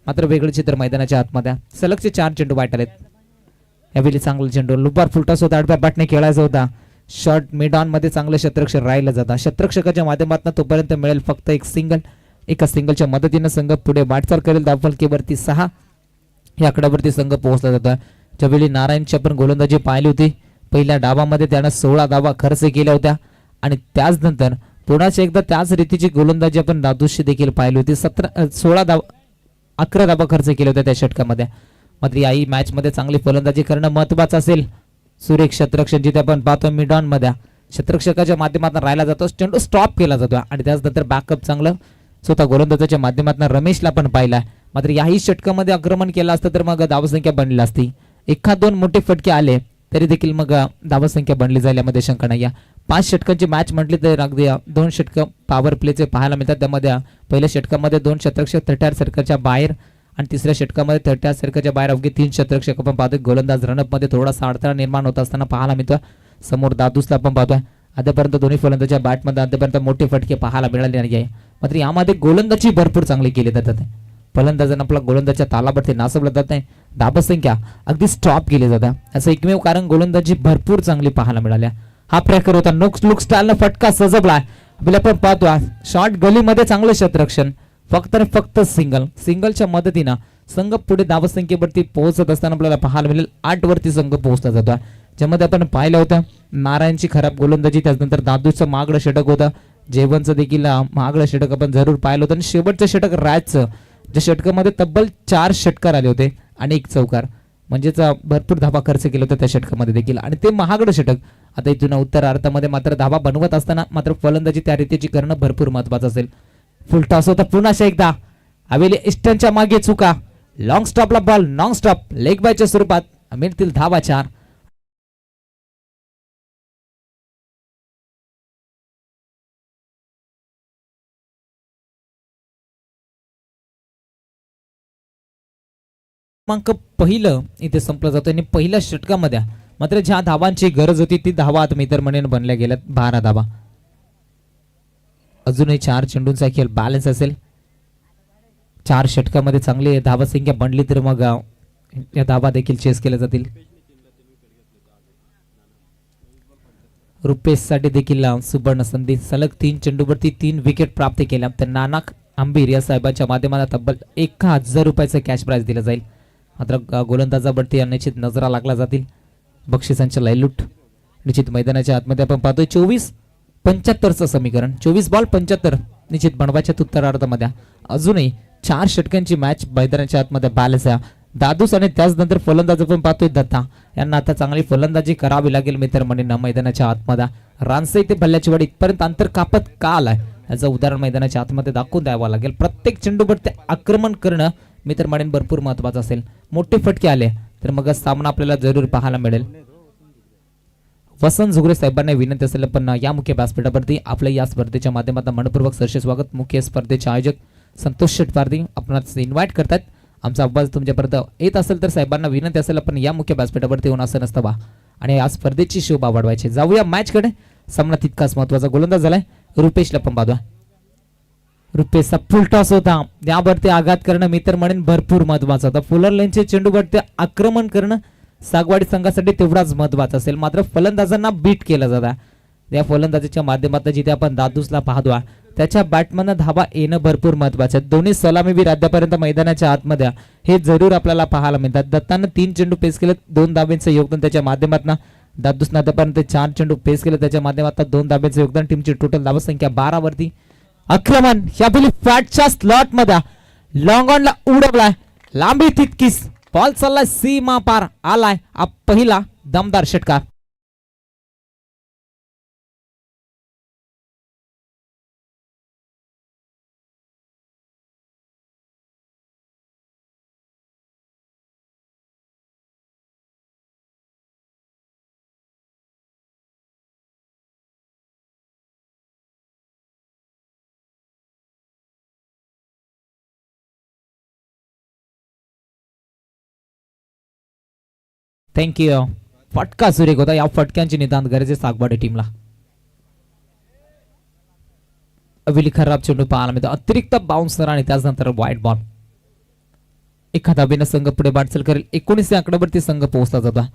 B: मात्र वेगळं चित्र मैदानाच्या आतमध्ये. सलगचे 4 चेंडू वाईट आलेत. यावेळी चांगला चेंडू लुबार फुलटास होता. आडव्या बॅटने खेळायचा होता. शॉर्ट मिड ऑन मध्ये चांगलं क्षेत्ररक्षण राहिलं जातं. क्षेत्ररक्षकाच्या माध्यमातून तोपर्यंत मिळेल फक्त एक सिंगल. एका सिंगलच्या मदतीने संघ पुढे वाटचाल करेल. धावफलकेवरती 6 या आकड्यावरती संघ पोहोचला जातो. ज्यावेळी नारायणची आपण गोलंदाजी पाहिली होती पहिल्या डावामध्ये त्यानं 16 धावा खर्च केल्या होत्या आणि त्याचनंतर पुन्हा एकदा त्याच रीतीची गोलंदाजी आपण दादूशी देखील पाहिली होती. 11 धावा खर्च केल्या होत्या त्या षटकामध्ये. मात्र याही मॅच मध्ये चांगली फलंदाजी करणं महत्वाचं असेल. सुरेख क्षेत्ररक्षण जिथे आपण पाहतो मिड ऑन मध्ये क्षेत्ररक्षकाच्या माध्यमातून राहिला जातो. चेंडू स्टॉप केला जातो आणि त्याचनंतर बॅकअप चांगलं स्वतः गोलंदाजाच्या माध्यमातून रमेशला पण पाहिलाय. मात्र याही षटकामध्ये आक्रमण केलं असतं तर मग धावसंख्या बनली असती. 1-2 मोठे फटके आले तरी देखील मग धावसंख्या बनली जाईल यामध्ये शंका नाही. 5 षटकांची मॅच म्हटली तर अगदी 2 षटक पॉवर प्लेचे पाहायला मिळतात. त्यामध्ये पहिल्या षटकामध्ये 2 क्षेत्ररक्षक 33 सर्कलच्या बाहेर आणि तिसऱ्या षटकामध्ये 33 सर्कलच्या बाहेर अवघे 3 क्षेत्ररक्षक आपण पाहतोय. गोलंदाज रनअप मध्ये थोडासा अडथळा निर्माण होत असताना पाहायला मिळतोय. समोर दादूसला आपण पाहतोय आतापर्यंत दोन्ही फलंदाजाच्या बॅटमध्ये आतापर्यंत मोठे फटके पाहायला मिळाले नाही आहे. मात्र यामध्ये गोलंदाजी भरपूर चांगली केली जातात. फलंदाजांना आपला गोलंदाजच्या तालावरती नाचवलं जात नाही. धाबसंख्या अगदी स्टॉप केली जातात. असं एकमेव कारण गोलंदाजी भरपूर चांगली पाहायला मिळाल्या. हा प्रकार होता लुक स्टाईलनं फटका सजवलाय. आपल्या आपण पाहतो शॉर्ट गलीमध्ये चांगलं क्षेत्ररक्षण, फक्त आणि फक्त सिंगलच्या मदतीनं संघ पुढे धावसंख्येवरती पोहोचत असताना आपल्याला पाहायला मिळेल 8 वरती संघ पोहोचला जातो. ज्यामध्ये आपण पाहिलं होतं नारायणची खराब गोलंदाजी, त्यानंतर दादूचं मागडं षटक होतं, जेवणचं देखील मागडं षटक आपण जरूर पाहिलं होतं आणि शेवटचं षटक राजचं, ज्या षटकामध्ये तब्बल 4 षटकार आले होते आणि 1 चौकार, म्हणजेच भरपूर धाबा खर्च केला होता त्या षटकामध्ये देखील आणि ते महागडं षटक. आता इथून उत्तरार्धामध्ये मात्र धाबा बनवत असताना मात्र फलंदाजी त्या रीतीची करणं भरपूर महत्वाचं असेल. फुल टॉस होता पुन्हा एकदा. हवेली ईस्टर्नच्या मागे चुका, लॉंग स्टॉपला बॉल, नॉन स्टॉप लेग बायच्या स्वरूपात मिळतील धावा 4. क्रमांक पहिलं इथे संपलं जातं आणि पहिल्या षटकामध्ये मात्र ज्या धावांची गरज होती ती धावा आता मित्रमंडळीने बनल्या गेल्यात 12 धावा. अजूनही 4 चेंडूंचा खेळ बॅलन्स असेल. 4 षटकामध्ये चांगली धावा संख्या बनली तर मग या धावा देखील चेस केल्या जातील. रुपेशसाठी देखील सुवर्ण संधी. सलग 3 चेंडूवरती 3 विकेट प्राप्त केल्या. तर नानाक आंबीर या साहेबांच्या माध्यमातून तब्बल 1000 रुपयाचं कॅश प्राइज दिलं जाईल. मात्र गोलंदाजावरती निश्चित नजरा लागला जातील. बक्षिसांच्या लयलूट निश्चित मैदानाच्या आतमध्ये आपण पाहतोय 24-75चं समीकरण. 24 बॉल 75 निश्चित बनवायच्या उत्तरार्धामध्ये अजूनही 4 षटकांची मॅच मैदानाच्या आतमध्ये बॅलन्स आहे. दादूस आणि त्याचनंतर फलंदाज आपण पाहतोय दत्ता यांना आता चांगली फलंदाजी करावी लागेल मित्रमंडळींना मैदानाच्या आतमध्ये. रानसे ते भल्ल्याची वाडी इथपर्यंत अंतर कापत का आलाय याचं उदाहरण मैदानाच्या आतमध्ये दाखवून द्यावं लागेल. प्रत्येक चेंडूवरती आक्रमण करणं मित्रमंडळीं भरपूर महत्वाचं असेल. मोठे फटके आले तर मग सामना आपल्याला जरूर पाहायला मिळेल. वसंत झुगरे साहेबांना विनंती असेल पण या मुख्य व्यासपीठावरती आपल्या या स्पर्धेच्या माध्यमातून मनपूर्वक सहर्ष स्वागत. मुख्य स्पर्धेचे आयोजक संतोष शेटपारदी आपणास इन्व्हाइट करतात. आमचा आवाज तुमच्यापर्यंत येत असेल तर साहेबांना विनंती असेल पण या मुख्य व्यासपीठावरती येऊन असं नसतं बा आणि या स्पर्धेची शोभा वाढवायची. जाऊया मॅचकडे. सामना तितकाच महत्वाचा. गोलंदाज झालाय रुपेशला पण पाहतो. रुपेशचा फुल टॉस होता. यावरती आघात करणं मित्रमंडळीं भरपूर महत्वाचं होतं. फुलर लेनचे चेंडूवरती आक्रमण करणं सागवाडी संघासाठी तेवढाच महत्वाचं असेल. मात्र फलंदाजांना बीट केलं जातं. या फलंदाजीच्या माध्यमातून जिथे आपण दादूसला पाहतो त्याच्या बॅटमॅन धावा येणं भरपूर महत्वाचं आहे. दोन्ही सलामीवीर अद्यापर्यंत मैदानाच्या आतमध्ये हे जरूर आपल्याला पाहायला मिळतात. दत्तानं 3 चेंडू पेस केले, 2 धाब्यांचं योगदान त्याच्या माध्यमातून. दादूसनं आतापर्यंत 4 चेंडू पेस केले, त्याच्या माध्यमातून 2 धाब्यांचं योगदान. टीमची टोटल धावा संख्या 12 वरती. आक्रमण ह्या फॅटच्या स्लॉट मध्ये लॉंग ऑनला उडवलाय. लांबी तितकीच बॉल चाललाय सीमा पार आलाय. पहिला दमदार षटकार. थँक्यू. फटका सुरेख होता. या फटक्यांचे निदान गरजे सागवाडी टीमला. अविली खराब चेंडू पाहायला मिळतो. अतिरिक्त बाउन्सर आणि त्यानंतर वाईट बॉल. एखादा धावेनं संघ पुढे वाटचाल करेल. 19 आकड्यावरती संघ पोहोचला जातो.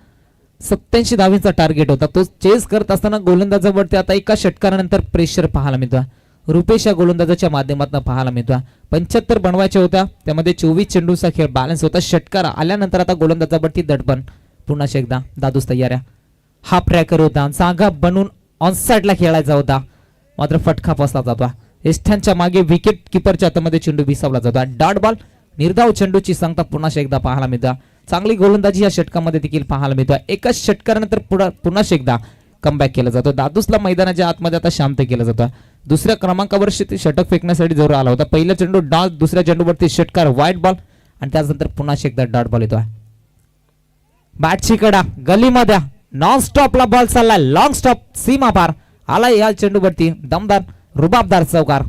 B: 87 धावेचा टार्गेट होता. तो चेस करत असताना गोलंदाजावरती आता एका षटकारानंतर प्रेशर पाहायला मिळतो. रुपेश या गोलंदाजाच्या माध्यमातून पाहायला मिळतो. 75 बनवायच्या होत्या, त्यामध्ये 24 चेंडूचा खेळ बॅलन्स होता. षटकार आल्यानंतर आता गोलंदाजावरती दडपण. पुन्हा एकदा दादूस तयार आहे. हा ट्रॅकर होता. जागा बनवून ऑनसाइडला खेळायचा होता, मात्र फटका फसला जातो. एस्टनच्या मागे विकेट किपरच्या हातामध्ये चेंडू विसावला जातो. Dot ball. निर्धाव चेंडूची सांगता पुन्हा एकदा पाहायला मिळतो. चांगली गोलंदाजी या षटकामध्ये देखील पाहायला मिळतो. एकाच षटकानंतर पुन्हा एकदा कमबॅक केला जातो. दादूसला मैदानाच्या आतमध्ये आता शांत केलं जातं. दुसऱ्या क्रमांकावर षटक फेकण्यासाठी जरूर आला होता. पहिला चेंडू डॉट, दुसऱ्या चेंडूवरती षटकार व्हाईट बॉल आणि त्यानंतर पुन्हा एकदा डॉट बॉल येतो. बॅटची कडा गलीमध्ये नॉन स्टॉपला बॉल चाललाय. लॉंग स्टॉप सीमा पार आला. या चेंडूवरती दमदार रुबाबदार चौकार.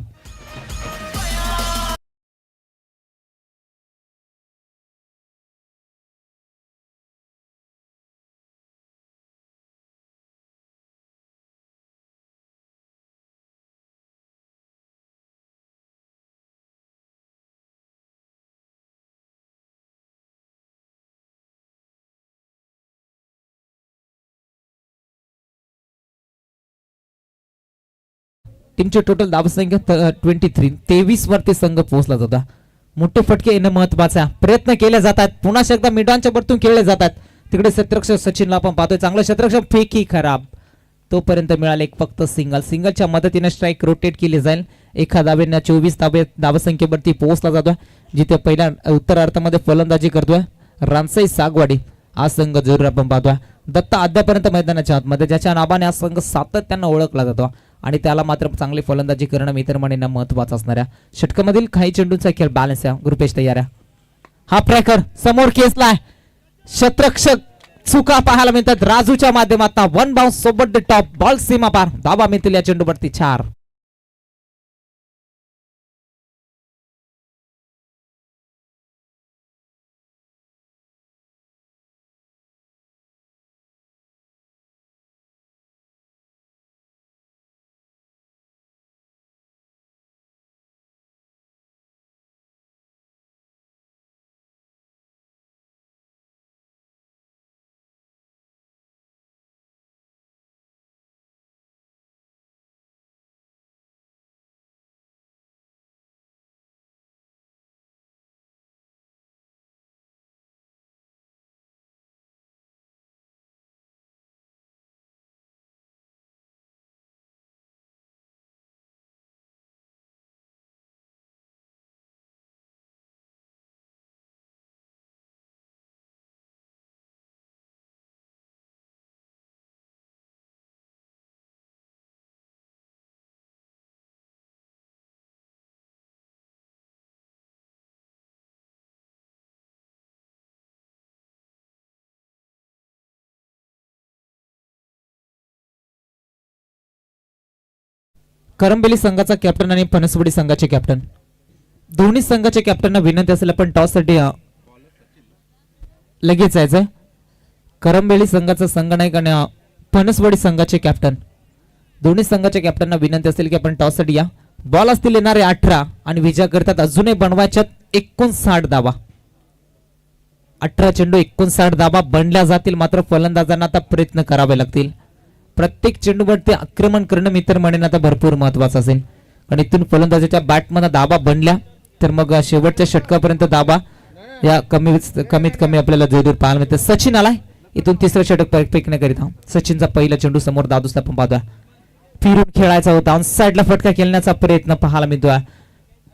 B: टीमची टोटल धावसंख्या 23 वरती संघ पोहोचला जातो. मोठे फटके येणं महत्वाचा प्रयत्न केले जातात. पुन्हा एकदा मिडांच्या वरतून खेळले जातात. तिकडे क्षेत्ररक्षक सचिनला आपण पाहतोय चांगलं क्षेत्ररक्षक फेकी खराब तोपर्यंत मिळाले एक फक्त सिंगलच्या मदतीने स्ट्राईक रोटेट केली जाईल. एका धावेने 24 धावसंख्येवरती पोहोचला जातोय. जिथे पहिल्या उत्तरार्धामध्ये फलंदाजी करतोय रानसाई सागवाडी हा संघ जरूर आपण पाहतोय. दत्ता अद्यापर्यंत मैदानाच्या आतमध्ये ज्याच्या नावाने हा संघ सातत्यानं ओळखला जातो आणि त्याला मात्र चांगली फलंदाजी करणं मित्र म्हणणं महत्वाचं असणाऱ्या षटकामधील काही चेंडूंचा खेळ बॅलन्स आहे. ग्रुपेश तयार आहे. हा प्रॅकर समोर केसलाय क्षेत्ररक्षक चुका पाहायला मिळतात राजूच्या माध्यमातून वन बाउन्स सोबत टॉप बॉल सीमा पार धावा मिळतील या चेंडूवरती 4. करंबेली संघाचा कॅप्टन आणि फणसवडी संघाचे कॅप्टन दोन्ही संघाच्या कॅप्टनना विनंती असेल आपण टॉस साठी लगेच यायचंय. करंबेली संघाचा संघनायक आणि फणसवडी संघाचे कॅप्टन दोन्ही संघाच्या कॅप्टनना विनंती असेल की आपण टॉस साठी या. बॉल असतील येणारे 18 आणि विजय करतात अजूनही बनवायच्यात 59 धावा. 18 चेंडू 59 धावा बनल्या जातील मात्र फलंदाजांना आता प्रयत्न करावे लागतील. प्रत्येक चेंडूवरती आक्रमण करणं मित्र म्हणेन आता भरपूर महत्वाचं असेल कारण इथून फलंदाजाच्या बॅटमध्ये धावा बनल्या तर मग शेवटच्या षटकापर्यंत धावा या कमीत कमी आपल्याला जरूर पाहायला मिळते. सचिन आलाय इथून तिसरं षटक फेकण्याकरिता. सचिनचा पहिला चेंडू समोर दादूसला आपण पाहतोय फिरून खेळायचा होता ऑन साइडला फटका खेळण्याचा प्रयत्न पाहायला मिळतोय.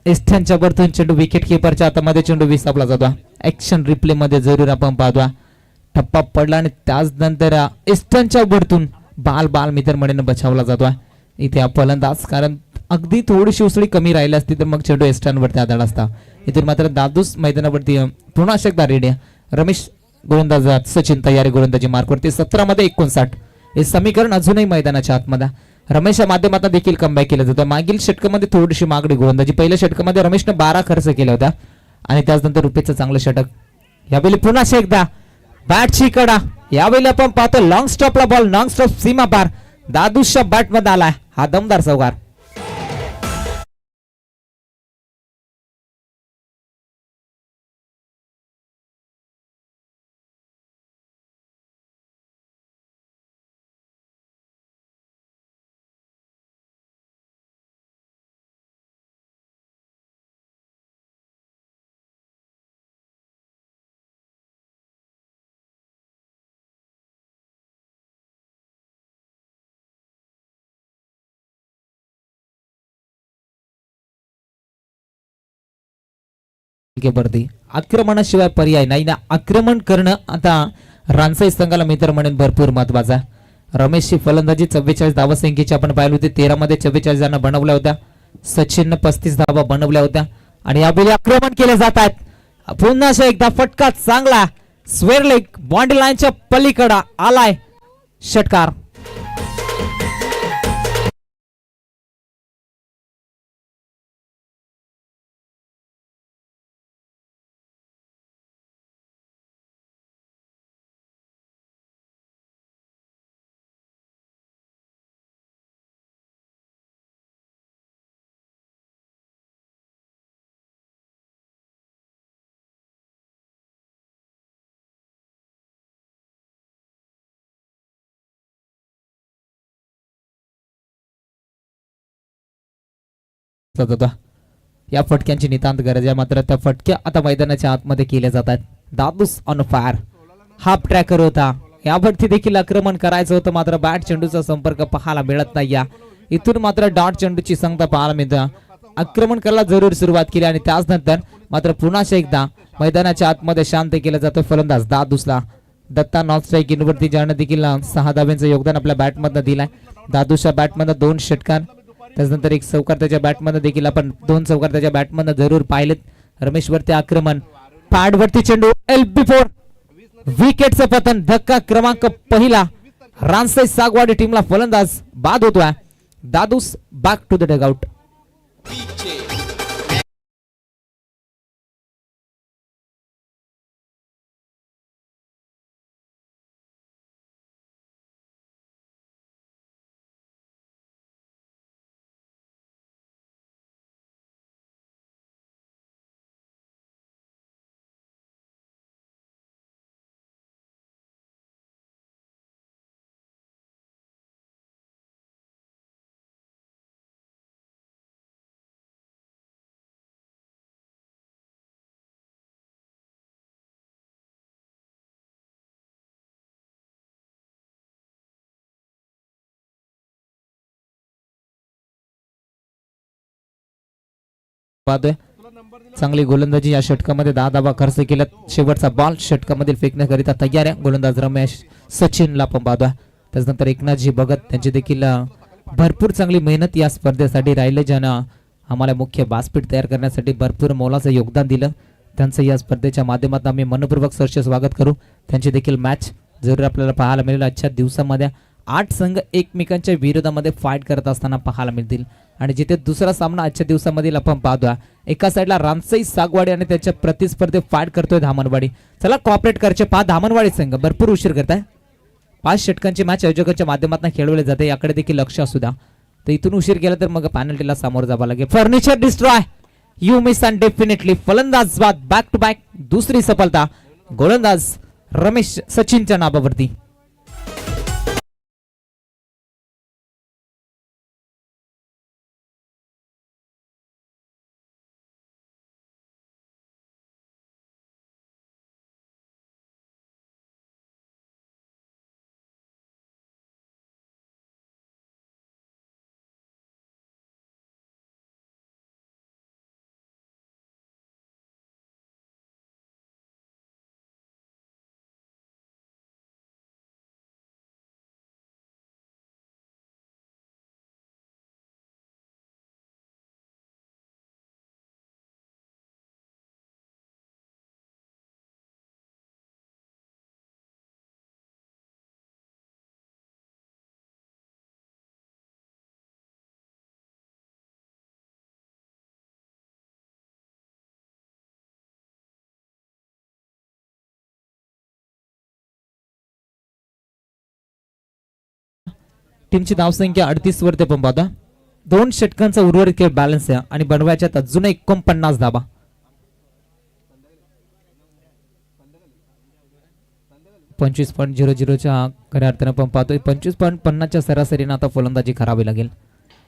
B: एस्टनच्या वरतून चेंडू विकेट किपरच्या हातामध्ये चेंडू विसावला जातो. ऍक्शन रिप्ले मध्ये जरूर आपण पाहतोय टप्पा पडला आणि त्याच नंतर एस्टनच्या वरतून बाल मित्र म्हणून बचावला जातोय. इथे हा फलंदाज कारण अगदी थोडीशी उसळी कमी राहिली असती तर मग चेंडू एस्टनवरती आदळ असता. इथून मात्र दादूस मैदानावरती पुन्हा एकदा रेडी. रमेश गोलंदाज सचिन तयारी गोलंदाजी मार्कवरती 17 मध्ये 59 हे समीकरण अजूनही मैदानाच्या आतमध्ये. रमेशच्या माध्यमातून देखील कमबॅक केलं जातं. मागील षटकामध्ये थोडीशी मागणी गोलंदाजी पहिल्या षटकामध्ये रमेशने 12 खर्च केला होता आणि त्याचनंतर रुपेचं चांगलं षटक. यावेळी पुन्हा एकदा बॅटची कडा यावेळी आपण पाहतो लॉंग स्टॉपला बॉल लॉंग स्टॉप सीमा पार दादूच्या बॅट मध्ये आलाय हा दमदार चौकार. वरती आक्रमणाशिवाय पर्याय नाही ना. आक्रमण करणं आता रानसाई संघाला मित्र म्हणून भरपूर महत्वाचा. रमेशची फलंदाजी 44 धावा संख्येची आपण पाहिली होती. 13 मध्ये 44 जण बनवल्या होत्या. सचिनने 35 धावा बनवल्या होत्या आणि यावेळी आक्रमण केले जात आहेत. पुन्हा एकदा फटका चांगला स्वेअर लेग बॉन्ड लाईनच्या पलीकडे आलाय षटकार. जातो. या फटक्यांची नितांत गरज आहे, मात्र त्या फटक्या आता मैदानाच्या आतमध्ये केल्या जातात. दादूस ऑन फायर हाफ ट्रॅकर होता, यावरती देखील आक्रमण करायचं होतं, मात्र बॅट चेंडूचा संपर्क पाहायला मिळत नाही. इथून मात्र डॉट चेंडूची संगता पाहायला मिळतं. आक्रमण करायला जरूर सुरुवात केली आणि त्याच नंतर मात्र पुन्हा एकदा मैदानाच्या आतमध्ये शांत केलं जातं. फलंदाज दादूसला दत्ता नॉन स्ट्राईक इनवरती जाणं देखील 6 धाब्यांचं योगदान आपल्या बॅटमधनं दिलाय. दादूच्या बॅटमधनं 2 षटकार, त्याच्यानंतर 1 चौकार त्याच्या बॅटमधनं देखील आपण 2 चौकार त्याच्या बॅटमधनं जरूर पाहिलेत. रमेशवरती आक्रमण, पॅडवरती चेंडू, LB4 विकेटचं पतन. धक्का क्रमांक पहिला. रानसाई सागवाडी टीमला फलंदाज बाद होतोय. दादूस बॅक टू द डगआउट. पाहतोय चांगली गोलंदाजी या षटकामध्ये 10 धावा खर्च केल्यात. शेवटचा बॉल षटकामधील फेकण्याकरिता तयार आहे गोलंदाज रमेश सचिनला पण पाहतोय. त्याच्यानंतर एकनाथजी भगत त्यांची देखील भरपूर चांगली मेहनत या स्पर्धेसाठी राहिले, ज्यानं आम्हाला मुख्य व्यासपीठ तयार करण्यासाठी भरपूर मोलाचं योगदान दिलं. त्यांचं या स्पर्धेच्या माध्यमातून आम्ही मनपूर्वक सहर्ष स्वागत करू. त्यांची देखील मॅच जरूर आपल्याला पाहायला मिळेल. आजच्या दिवसामध्ये 8 संघ एकमेकांच्या विरोधामध्ये फाईट करत असताना पाहायला मिळतील आणि जिथे दुसरा सामना आजच्या दिवसामधील आपण पाहतोय, एका साईडला रानसाई सागवाडी आणि त्याच्या प्रतिस्पर्धे फाईट करतोय धामणवाडी. चला कॉपरेट करचे पहा. धामणवाडी संघ भरपूर उशीर करताय. 5 षटकांची मॅच आयोजकांच्या माध्यमातून खेळवली जाते, याकडे देखील लक्ष असू द्या. तर इथून उशीर केला तर मग पॅनल्टीला सामोरं जावं लागेल. Furniture destroy, you miss and definitely. फलंदाज बाद, बॅक टू बॅक दुसरी सफलता गोलंदाज रमेश सचिनच्या नावावरती. टीमची धावसंख्या 38 वरती पण पाहता. 2 षटकांचा उर्वरित खेळ बॅलन्स आहे आणि बनवायच्यात अजून 49 धावा. .00च्या खऱ्या अर्थानं पण पाहतोय. 25.50च्या सरासरीनं आता फलंदाजी करावी लागेल.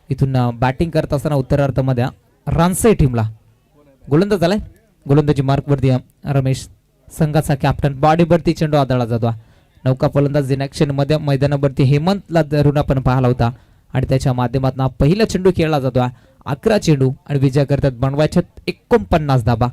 B: इथून बॅटिंग करत असताना उत्तरार्धामध्ये रानसाई टीमला गोलंदाज आलाय. गोलंदाजी मार्कवरती रमेश संघाचा कॅप्टन. बॉडीवरती चेंडू आदळला जातो. नौका फलंदाज इन ऍक्शन मध्ये मैदानावरती हेमंतला धरून आपण पाहिला होता आणि त्याच्या माध्यमातून पहिला चेंडू खेळला जातो. 11 चेंडू आणि विजय करतात बनवायच्या 49 धाबा.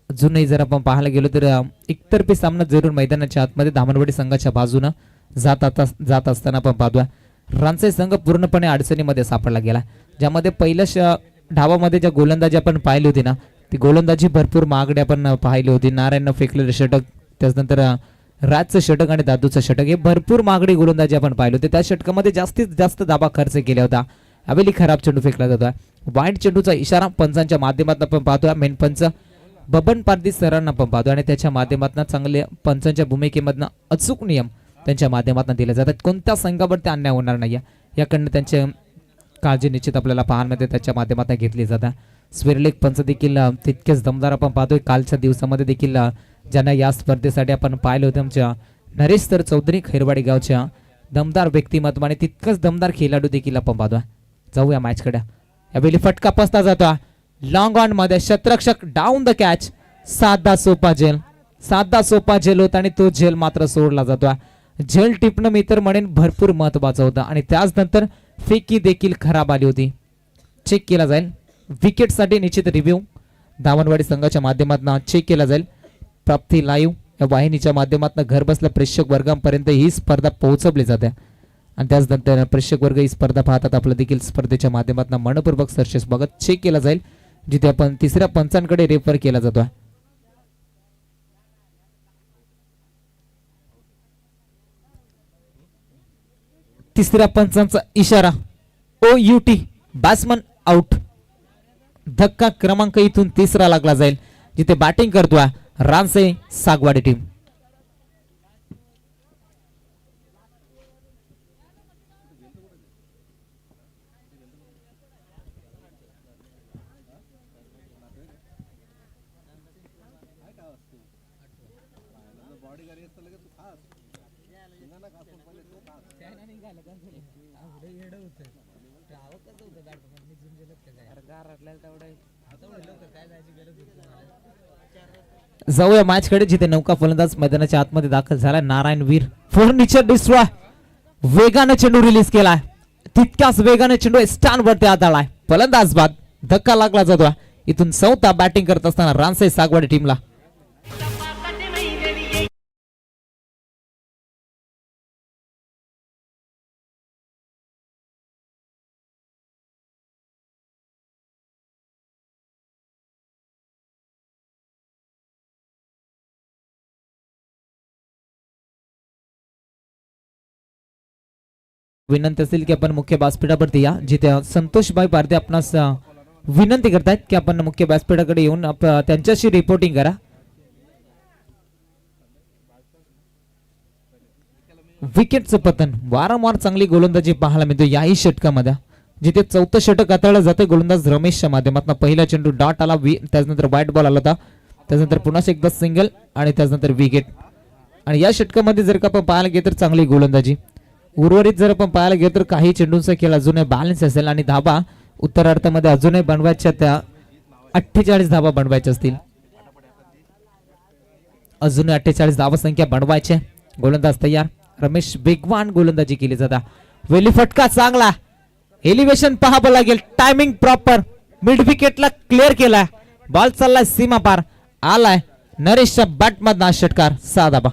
B: अजूनही जर आपण पाहायला गेलो तर एकतर्फी सामना जरूर मैदानाच्या आतमध्ये धामणवाडी संघाच्या बाजूनं जात असताना आपण पाहतोय. रानसाई संघ पूर्णपणे अडचणीमध्ये सापडला गेला, ज्यामध्ये पहिल्या डावामध्ये ज्या गोलंदाजी आपण पाहिली होती ना, ती गोलंदाजी भरपूर महागडी आपण पाहिली होती. नारायणनं फेकलेलं षटक, त्याच्यानंतर राजचं षटक आणि दादूचं षटक, हे भरपूर महागडी गोलंदाजी आपण पाहिली होती. त्या षटकामध्ये जास्तीत जास्त धाबा खर्च केला होता. यावेळी खराब चेंडू फेकला जातोय. वाईट चेंडूचा इशारा पंचांच्या माध्यमातून आपण पाहतोय. मेन पंच बबन पारदी सरांना आपण पाहतोय आणि त्याच्या माध्यमातून चांगले पंचांच्या भूमिकेमधनं अचूक नियम त्यांच्या माध्यमातून दिले जातात. कोणत्या संघावरती अन्याय होणार नाही याकडनं त्यांचे काळजी निश्चित आपल्याला पाहण्यामध्ये त्याच्या माध्यमातून घेतली जातात. स्विरलेख पंच देखील तितकेच दमदार आपण पाहतोय. कालच्या दिवसामध्ये देखील ज्यांना या स्पर्धेसाठी आपण पाहिलं होतं, आमच्या नरेश सर चौधरी खैरवाडी गावच्या दमदार व्यक्तिमत्व आणि तितकंच दमदार खेळाडू देखील आपण पाहतोय. जाऊया मॅचकडे. यावेळी फटका पसता जातो. लॉंग ऑन मध्ये शतरक्षक डाऊन द कॅच. साधा सोपा झेल होता आणि तो झेल मात्र सोडला जातो. झेल टिपणं मी तर म्हणेन भरपूर महत्वाचं होतं आणि त्याच नंतर फेकी देखील खराब आली होती. चेक केला जाईल विकेटसाठी निश्चित रिव्ह्यू दावणवाडी संघाच्या माध्यमातून चेक केला जाईल. प्राप्ती लाईव्ह या वाहिनीच्या माध्यमातून घर बसल्या प्रेक्षक वर्गांपर्यंत ही स्पर्धा पोहोचवली जाते आणि त्याचनंतर प्रेक्षक वर्ग ही स्पर्धा पाहतात. आपलं देखील स्पर्धेच्या माध्यमातून मनपूर्वक सरसेस बघत चेक केला जाईल जिथे आपण तिसऱ्या पंचांकडे रेफर केला जातो. तिसऱ्या पंचांचा इशारा OUT बॅट्समन आउट. धक्का क्रमांक इथून तिसरा लागला जाईल जिथे बॅटिंग करतोय रानसे सागवाडी टीम. जाऊया मॅच कडे जिथे नौका फलंदाज मैदानाच्या आतमध्ये दाखल झाला. नारायण वीर फर्निचर डिस्ट्रॉय वेगाने चेंडू रिलीज केलाय. तितक्याच वेगाने चेंडू स्टॅन्ड वरती आदळलाय. फलंदाज बाद धक्का लागला जातो. इथून चौथा बॅटिंग करत असताना रानसे सागवाडी टीमला. विनंती असेल की आपण मुख्य व्यासपीठावरती या जिथे संतोषभाई पारदे आपणास विनंती करतायत की आपण मुख्य व्यासपीठाकडे येऊन त्यांच्याशी रिपोर्टिंग करा. विकेटचं पतन वारंवार चांगली गोलंदाजी पाहायला मिळते याही षटकामध्ये जिथे चौथं षटक हाताळलं जाते गोलंदाज रमेशच्या माध्यमातून. पहिला चेंडू डॉट आला त्याच्यानंतर व्हाईट बॉल आला होता त्याच्यानंतर पुन्हा एकदा सिंगल आणि त्याच्यानंतर विकेट. आणि या षटकामध्ये जर का आपण पाहायला गेलं तर चांगली गोलंदाजी. उर्वरित जर आपण पाहायला गेलो तर काही चेंडूंचा खेळ अजूनही बॅलन्स असेल आणि धाबा उत्तरार्धामध्ये अजूनही बनवायच्या त्या 48 धाबा बनवायच्या असतील. अजूनही 48 धावा संख्या बनवायच्या. गोलंदाज तयार. रमेश वेगवान गोलंदाजी केली जाता. वेली फटका चांगला. एलिव्हेशन पाहावं लागेल. Timing proper. मिड विकेटला क्लिअर केला. बॉल चाललाय सीमा पार. आलाय नरेशच्या बॅट मधला षटकार 6 धाबा.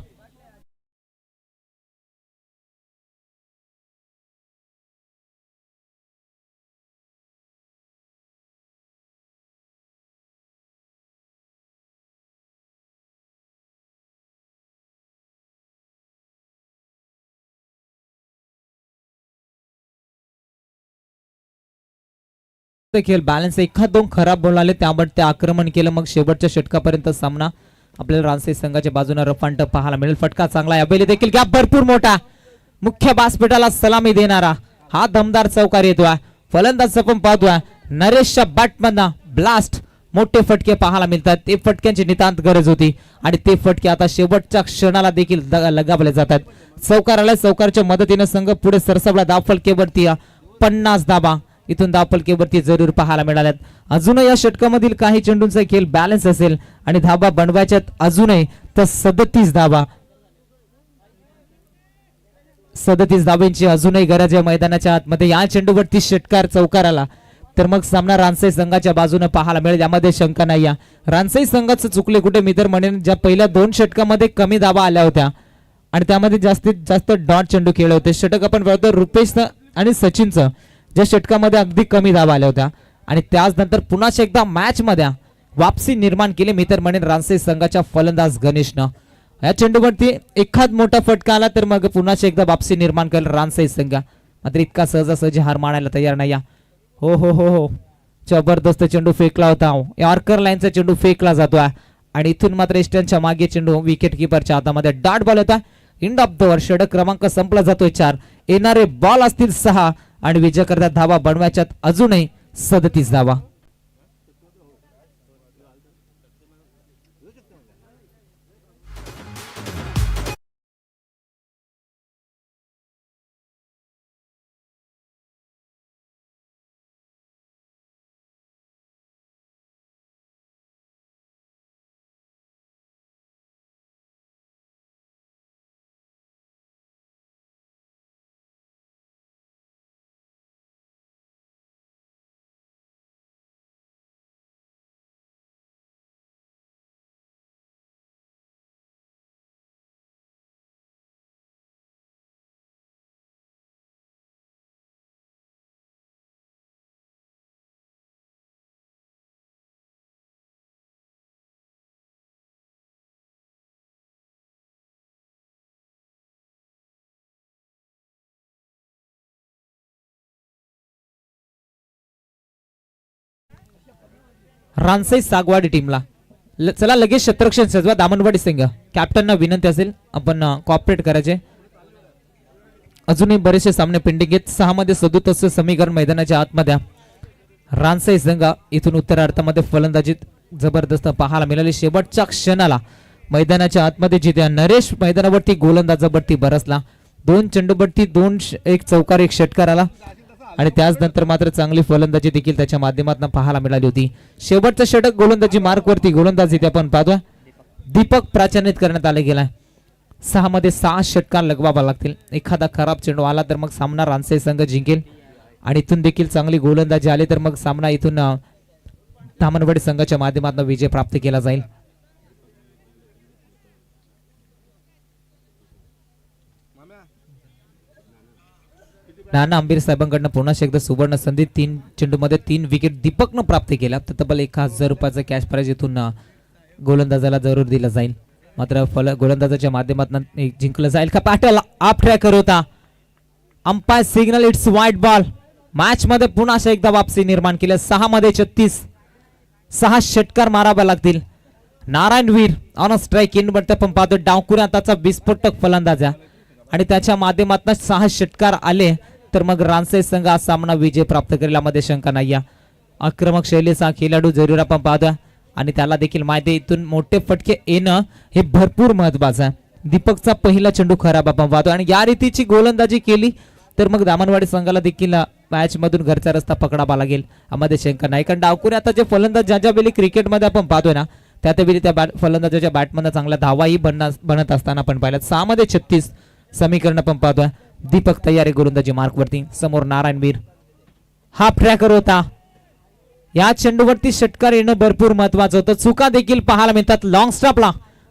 B: खेळ बॅलन्स एखाद दोन खराब बॉल आले त्यामुळे ते आक्रमण केलं. मग शेवटच्या षटकापर्यंत सामना आपल्याला रानसे संघाच्या बाजूने रफांट पाहायला मिळेल. फटका चांगला यावेळी देखील गॅप भरपूर मोठा. मुख्य व्यासपीठाला सलामी देणारा हा दमदार चौकार येतोय. फलंदाज आपण पाहतोय नरेशच्या बॅटमधनं ब्लास्ट. मोठे फटके पाहायला मिळतात. ते फटक्यांची नितांत गरज होती आणि ते फटके आता शेवटच्या क्षणाला देखील लगावले जातात. चौकार आला. चौकारच्या मदतीने संघ पुढे सरसावला. धावफलकेवरती 50 धाबा इथून धावफलकेवरती जरूर पाहायला मिळाल्यात. अजूनही या षटकामधील काही चेंडूंचा खेळ बॅलन्स असेल आणि धाबा बनवायच्यात अजूनही तर 37 धाबा. 37 धाब्यांची अजूनही गरज आहे मैदानाच्या आतमध्ये. या चेंडूवरती षटकार चौकार आला तर मग सामना रानसे संघाच्या बाजूने पाहायला मिळेल. यामध्ये शंका नाही. रानसे संघाचं चुकले कुठे मी तर म्हणेन ज्या पहिल्या 2 षटकामध्ये कमी धाबा आल्या होत्या आणि त्यामध्ये जास्तीत जास्त डॉट चेंडू खेळले होते. षटक आपण बघतो रुपेश आणि सचिनचं ज्या षटकामध्ये अगदी कमी धावा आल्या होत्या आणि त्याच नंतर पुन्हा एकदा मॅच मध्ये वापसी निर्माण केली मी तर म्हणेन रानसे संघाच्या फलंदाज गणेशनं. या चेंडूवरती एखाद मोठा फटका आला तर मग पुन्हा एकदा वापसी निर्माण करेल रानसे संघ. मात्र इतका सहजासहजी हार मानायला तयार नाही. हो हो हो हो जबरदस्त चेंडू फेकला होता. यॉर्कर लाईनचा चेंडू फेकला जातोय आणि इथून मात्र इस्टनच्या मागे चेंडू विकेट किपरच्या हातामध्ये डॉट बॉल होता. End of the over. षटक क्रमांक संपला जातोय 4. येणारे बॉल असतील 6 आणि विजयकर्ता धावा बनवायच्यात अजूनही 37 धावा. रानसाई सागवाडी टीमला. चला लगेच शतरक्षण सजवा दामनवाडी संघ. कॅप्टनना विनंती असेल आपण कॉपरेट करायचे. अजूनही बरेचसे सामने पेंडिंग आहेत. 6 मध्ये 37 समीकरण मैदानाच्या आतमध्ये. रानसाई संघ इथून उत्तरार्धामध्ये फलंदाजीत जबरदस्त पाहायला मिळाली. शेवटच्या क्षणाला मैदानाच्या आतमध्ये जिथे नरेश मैदानावरती गोलंदाजावरती बरसला. 2 चेंडूवरती 1 चौकार 1 षटकार आला आणि त्याच नंतर मात्र चांगली फलंदाजी देखील त्याच्या माध्यमातून पाहायला मिळाली होती. शेवटचं षटक गोलंदाजी मार्कवरती गोलंदाजी इथे आपण पाहतोय दीपक प्राचान्वित करण्यात आले गेलाय. 6 मध्ये 6 षटकार लगवावा लागतील. एखादा खराब चेंडू आला तर मग सामना रानसाई संघ जिंकेल आणि इथून देखील चांगली गोलंदाजी आली तर मग सामना इथून दामनवाडी संघाच्या माध्यमातून विजय प्राप्त केला जाईल. नाना अंबीर साहेबांकडनं पुन्हा एकदा सुवर्ण संधी. 3 चेंडूमध्ये 3 विकेट दीपकनं प्राप्त केल्या. तर तब्बल 1000 रुपयाचा कॅश प्राइज इथून गोलंदाजाला जरूर दिला जाईल. मात्र गोलंदाजाच्या माध्यमातून जिंकलं जाईल का? पॅटल आप ट्रॅकर होता. Umpire signal it's white ball. Match मध्ये पुन्हा एकदा वापसी निर्माण केली. 6 मध्ये 36 6 षटकार मारावे लागतील. नारायणवीर ऑन स्ट्राईक इन बट पण पाहतो डावकुऱ्या त्याचा विस्फोटक फलंदाज आणि त्याच्या माध्यमातून 6 षटकार आले तर मग रानसाई संघ हा सामना विजय प्राप्त करण्यामध्ये शंका नाही. आक्रमक शैलीचा खेळाडू जरूर आपण पाहतोय आणि त्याला देखील माहिती इथून मोठे फटके येणं हे भरपूर महत्वाचं आहे. दीपकचा पहिला चेंडू खराब आपण पाहतो आणि या रीतीची गोलंदाजी केली तर मग दामनवाडी संघाला देखील मॅच मधून घरचा रस्ता पकडावा लागेल यामध्ये शंका नाही. कारण डावकुरे आता जे फलंदाज ज्या वेळी क्रिकेटमध्ये आपण पाहतोय ना त्यावेळी त्या फलंदाजाच्या बॅटमधून चांगला धावाही बनत असताना आपण पाहिलं. 6 मध्ये 36 समीकरण आपण पाहतोय. दीपक तयारी गोलंदाजी मार्कवरती. समोर नारायणवीर हा ट्रॅकर होता. या चेंडूवरती षटकार येणं भरपूर महत्वाचं होतं. चुका देखील पाहायला मिळतात. लॉंग स्टॉपला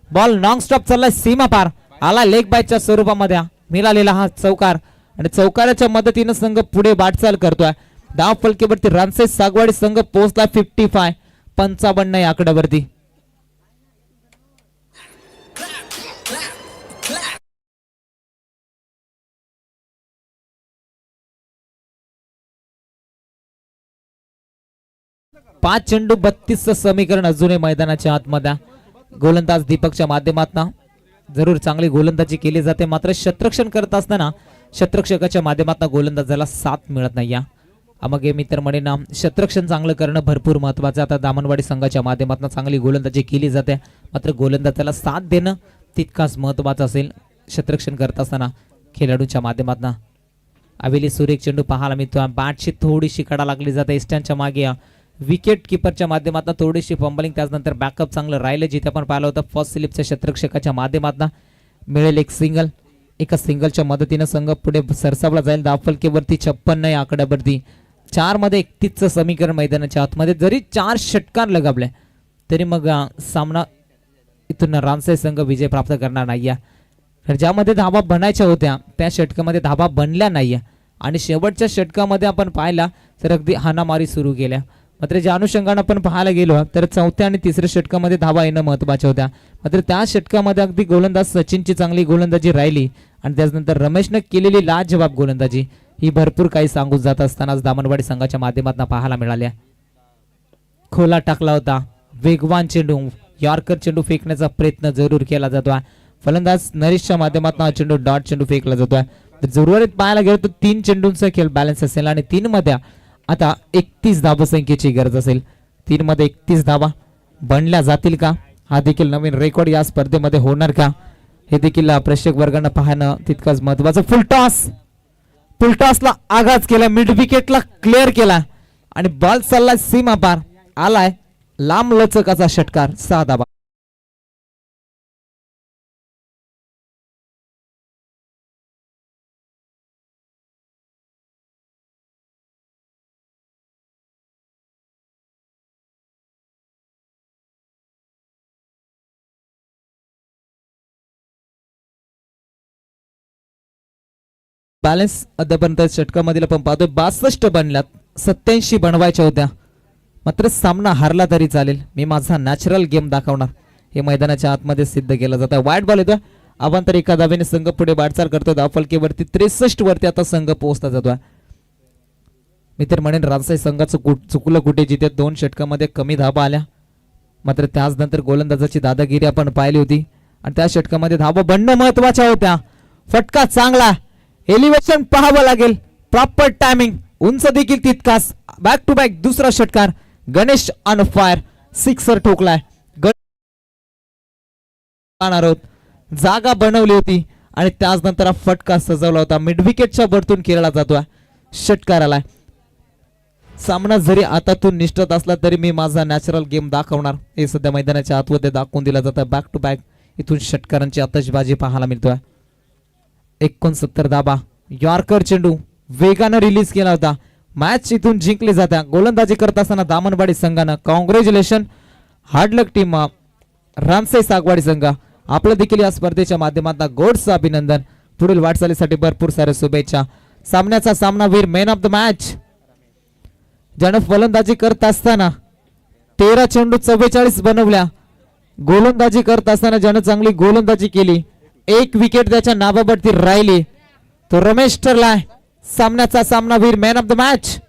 B: बॉल लॉंग स्टॉप चाललाय सीमा पार आला. लेग बायच्या स्वरूपामध्ये मिळालेला हा चौकार आणि चौकाराच्या मदतीनं संघ पुढे वाटचाल करतोय. धाव फलकेवरती रानसाई सागवाडी संघ पोहोचला 55 55 या आकड्यावरती. पाच चेंडू 32 समीकरण अजूनही मैदानाच्या आतमध्ये. गोलंदाज दीपकच्या माध्यमातून जरूर चांगली गोलंदाजी केली जाते. मात्र शतरक्षण करत असताना शतरक्षकाच्या माध्यमातून गोलंदाजाला साथ मिळत नाही. मग मित्र म्हणेन शतरक्षण चांगलं करणं भरपूर महत्वाचं. आता दामनवाडी संघाच्या माध्यमातून चांगली गोलंदाजी केली जाते मात्र गोलंदाजाला साथ देणं तितकाच महत्वाचं असेल. शतरक्षण करत असताना खेळाडूंच्या माध्यमातून अवेली सुरेख चेंडू पाहायला मिळतो. बॅटची थोडीशी कडा लागली जाते. स्टँडच्या मागे विकेट किपरच्या माध्यमातून थोडीशी फंबलिंग त्यानंतर बॅकअप चांगलं राहिलं जिथे आपण पाहिलं होतं. फर्स्ट स्लिपच्या शतरक्षकाच्या माध्यमातून मिळेल एक सिंगल. एका सिंगलच्या मदतीनं संघ पुढे सरसावला जाईल. धावफलकेवरती 56 या आकड्यावरती. 4 मध्ये 31 समीकरण मैदानाच्या आतमध्ये. जरी 4 षटकार लगावले तरी मग सामना इथून रानसाई संघ विजय प्राप्त करणार नाहीये. ज्यामध्ये धावा बनायच्या होत्या त्या षटकामध्ये धावा बनल्या नाहीये आणि शेवटच्या षटकामध्ये आपण पाहिला तर अगदी हाणामारी सुरू केल्या. मात्र ज्या अनुषंगाने आपण पाहायला गेलो तर 4थ्या आणि 3ऱ्या षटकामध्ये धावा येणं महत्वाच्या होत्या. मात्र त्या षटकामध्ये अगदी गोलंदाज सचिनची चांगली गोलंदाजी राहिली आणि त्यानंतर रमेशने केलेली लाजवाब गोलंदाजी ही भरपूर काही सांगून जात असतानाच दामनवाडी संघाच्या माध्यमातून पाहायला मिळाल्या. खोला टाकला होता. वेगवान चेंडू यॉर्कर चेंडू फेकण्याचा प्रयत्न जरूर केला जातोय. फलंदाज नरेशच्या माध्यमातून हा चेंडू डॉट चेंडू फेकला जातोय. जरूर पाहायला गेलो तर 3 चेंडूंचा खेळ बॅलन्स असेल आणि 3 मध्ये आता 31 धावसंख्येची गरज असेल. 3 मध्ये 31 धावा बनल्या जातील का हा देखील नवीन रेकॉर्ड या स्पर्धेमध्ये होणार का हे देखील प्रेक्षक वर्गांना पाहणं तितकंच महत्वाचं. फुलटॉसला आघात केला. मिड विकेटला क्लिअर केला आणि बॉल चालला सीमा पार आलाय. लांब लचकाचा षटकार 6 धावा. बॅलन्स आतापर्यंत षटकामधील आपण पाहतोय 62 बनल्यात. 87 बनवायच्या होत्या. मात्र सामना हारला तरी चालेल. मी माझा नॅचरल गेम दाखवणार हे मैदानाच्या आतमध्ये सिद्ध केलं जातं. वाईट बॉल येतोय. अवांतर एका धावेने संघ पुढे वाटचाल करतो. धावफलकेवरती 63 वरती आता संघ पोहोचला जातोय. मी तर म्हणेन राजशाही संघाचं चुकलं कुठे, जिथे 2 षटकामध्ये कमी धाबा आल्या, मात्र त्याच नंतर गोलंदाजाची दादागिरी आपण पाहिली होती आणि त्या षटकामध्ये धाबा बनणं महत्वाच्या होत्या. फटका चांगला, एलिव्हेशन पाहावं लागेल, प्रॉपर टायमिंग, उंच देखील तितकाच. बॅक टू बॅक दुसरा षटकार, गणेश ऑन फायर, सिक्सर ठोकलाय. जागा बनवली होती आणि त्याच नंतर हा फटका सजवला होता. मिड विकेटच्या वरतून खेळला जातोय, षटकार आलाय. सामना जरी आतातून निष्ठत असला तरी मी माझा नॅचरल गेम दाखवणार हे सध्या मैदानाच्या आतमध्ये दाखवून दिला जातं. बॅक टू बॅक इथून षटकारांची आतषबाजी पाहायला मिळतोय. 69 धाबा, यॉर्कर चेंडू वेगानं रिलीज केला होता. मॅच इथून जिंकली जाते. गोलंदाजी करत असताना दामनवाडी संघानं कॉंग्रॅच्युलेशन, हार्ड लक टीम रानसाई सागवाडी संघ, आपलं देखील या स्पर्धेच्या माध्यमातून गोडचं अभिनंदन. पुढील वाटचालीसाठी भरपूर साऱ्या शुभेच्छा. सामन्याचा सामनावीर, मॅन ऑफ द मॅच, ज्यानं फलंदाजी करत असताना 13 चेंडू 44 बनवल्या, गोलंदाजी करत असताना ज्यानं चांगली गोलंदाजी केली, 1 विकेट त्याच्या नावावरती राहिली, तो रमेश ठरलाय सामन्याचा सामनावीर, मॅन ऑफ द मॅच.